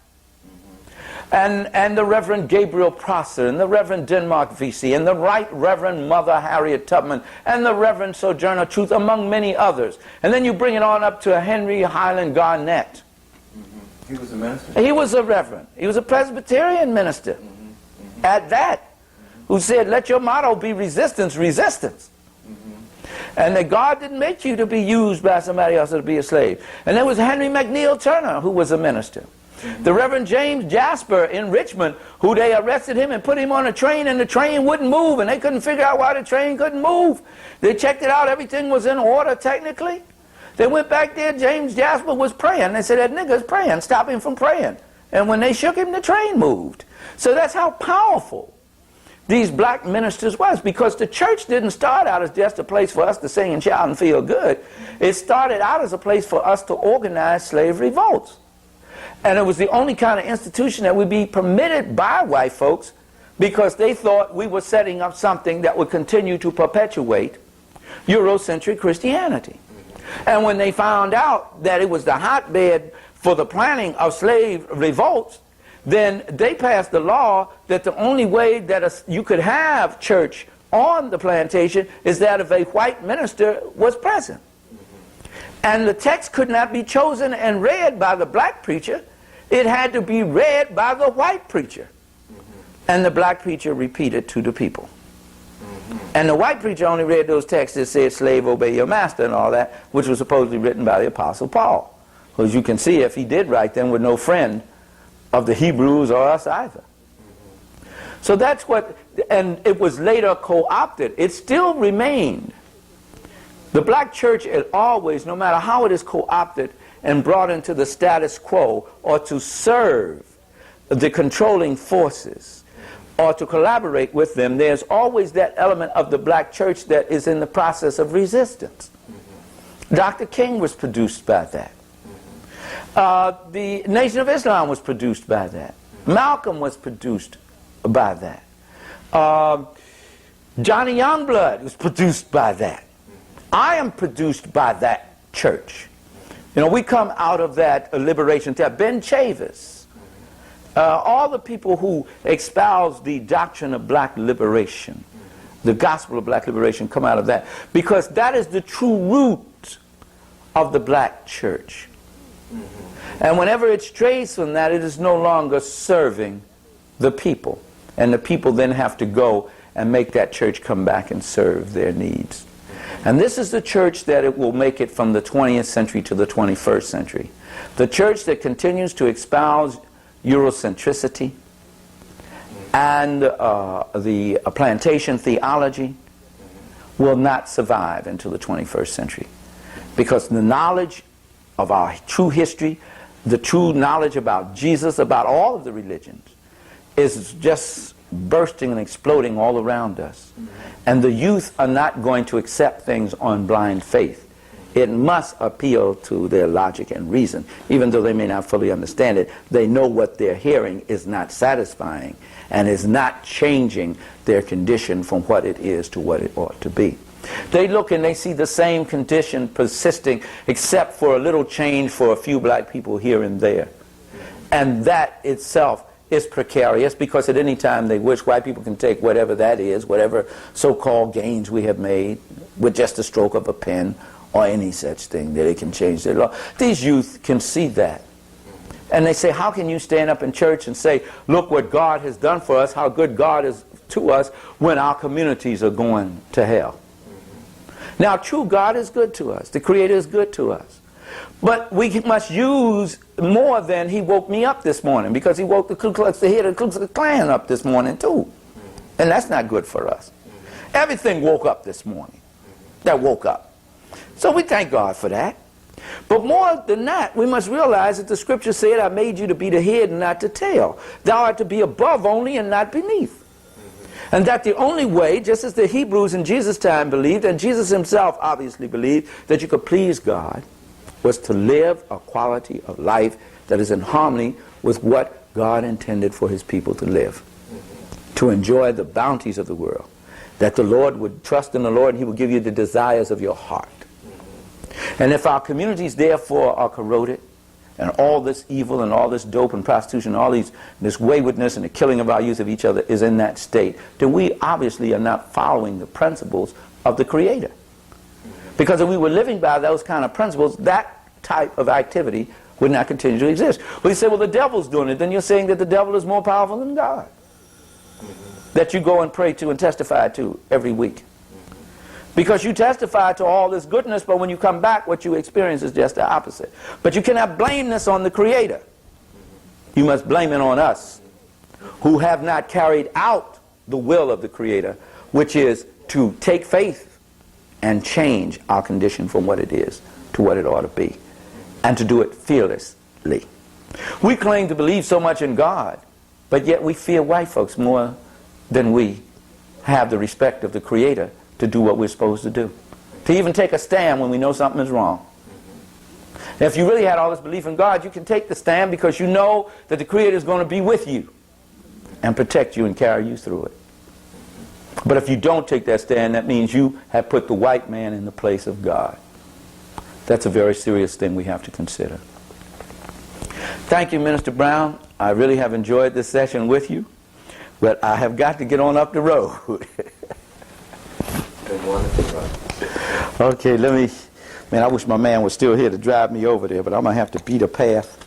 and the Reverend Gabriel Prosser, and the Reverend Denmark Vesey, and the Right Reverend Mother Harriet Tubman, and the Reverend Sojourner Truth, among many others. And then you bring it on up to Henry Highland Garnett. He was a minister? He was a reverend. He was a Presbyterian minister at that, who said, let your motto be resistance, resistance. And that God didn't make you to be used by somebody else to be a slave. And there was Henry McNeil Turner, who was a minister. The Reverend James Jasper in Richmond, who they arrested him and put him on a train, and the train wouldn't move, and they couldn't figure out why the train couldn't move. They checked it out, everything was in order technically. They went back there, James Jasper was praying. They said, that nigga's praying, stop him from praying. And when they shook him, the train moved. So that's how powerful these black ministers was, because the church didn't start out as just a place for us to sing and shout and feel good. It started out as a place for us to organize slave revolts. And it was the only kind of institution that would be permitted by white folks, because they thought we were setting up something that would continue to perpetuate Eurocentric Christianity. And when they found out that it was the hotbed for the planning of slave revolts, then they passed the law that the only way that you could have church on the plantation is that if a white minister was present. And the text could not be chosen and read by the black preacher. It had to be read by the white preacher. And the black preacher repeated to the people. And the white preacher only read those texts that said, slave, obey your master and all that, which was supposedly written by the Apostle Paul. As you can see, if he did write them, with no friend of the Hebrews or us either. So that's what, and it was later co-opted. It still remained. The black church is always, no matter how it is co-opted and brought into the status quo, or to serve the controlling forces, or to collaborate with them, there's always that element of the black church that is in the process of resistance. Dr. King was produced by that. The Nation of Islam was produced by that. Malcolm was produced by that. Johnny Youngblood was produced by that. I am produced by that church. You know, we come out of that liberation. Ben Chavis, all the people who espouse the doctrine of black liberation, the gospel of black liberation, come out of that, because that is the true root of the black church. And whenever it strays from that, it is no longer serving the people. And the people then have to go and make that church come back and serve their needs. And this is the church that it will make it from the 20th century to the 21st century. The church that continues to espouse Eurocentricity and the plantation theology will not survive until the 21st century. Because the knowledge of our true history, the true knowledge about Jesus, about all of the religions, is just bursting and exploding all around us. And the youth are not going to accept things on blind faith. It must appeal to their logic and reason. Even though they may not fully understand it, they know what they're hearing is not satisfying and is not changing their condition from what it is to what it ought to be. They look and they see the same condition persisting, except for a little change for a few black people here and there. And that itself is precarious, because at any time they wish, white people can take whatever that is, whatever so-called gains we have made, with just a stroke of a pen or any such thing, that it can change their law. These youth can see that. And they say, how can you stand up in church and say, look what God has done for us, how good God is to us, when our communities are going to hell? Now, true, God is good to us. The Creator is good to us. But we must use more than He woke me up this morning, because He woke the head of the Ku Klux Klan up this morning too. And that's not good for us. Everything woke up this morning that woke up. So we thank God for that. But more than that, we must realize that the Scripture said, I made you to be the head and not the tail. Thou art to be above only and not beneath. And that the only way, just as the Hebrews in Jesus' time believed, and Jesus himself obviously believed, that you could please God, was to live a quality of life that is in harmony with what God intended for His people to live. To enjoy the bounties of the world. That the Lord would trust in the Lord and He would give you the desires of your heart. And if our communities therefore are corroded, and all this evil and all this dope and prostitution, all this waywardness and the killing of our youth of each other is in that state, then we obviously are not following the principles of the Creator. Because if we were living by those kind of principles, that type of activity would not continue to exist. Well, you say, well, the devil's doing it. Then you're saying that the devil is more powerful than God. That you go and pray to and testify to every week. Because you testify to all this goodness, but when you come back, what you experience is just the opposite. But you cannot blame this on the Creator. You must blame it on us, who have not carried out the will of the Creator, which is to take faith and change our condition from what it is to what it ought to be, and to do it fearlessly. We claim to believe so much in God, but yet we fear white folks more than we have the respect of the Creator to do what we're supposed to do. To even take a stand when we know something is wrong. And if you really had all this belief in God, you can take the stand because you know that the Creator is going to be with you and protect you and carry you through it. But if you don't take that stand, that means you have put the white man in the place of God. That's a very serious thing we have to consider. Thank you, Minister Brown. I really have enjoyed this session with you, but I have got to get on up the road. Okay, man, I wish my man was still here to drive me over there, but I'm going to have to beat a path.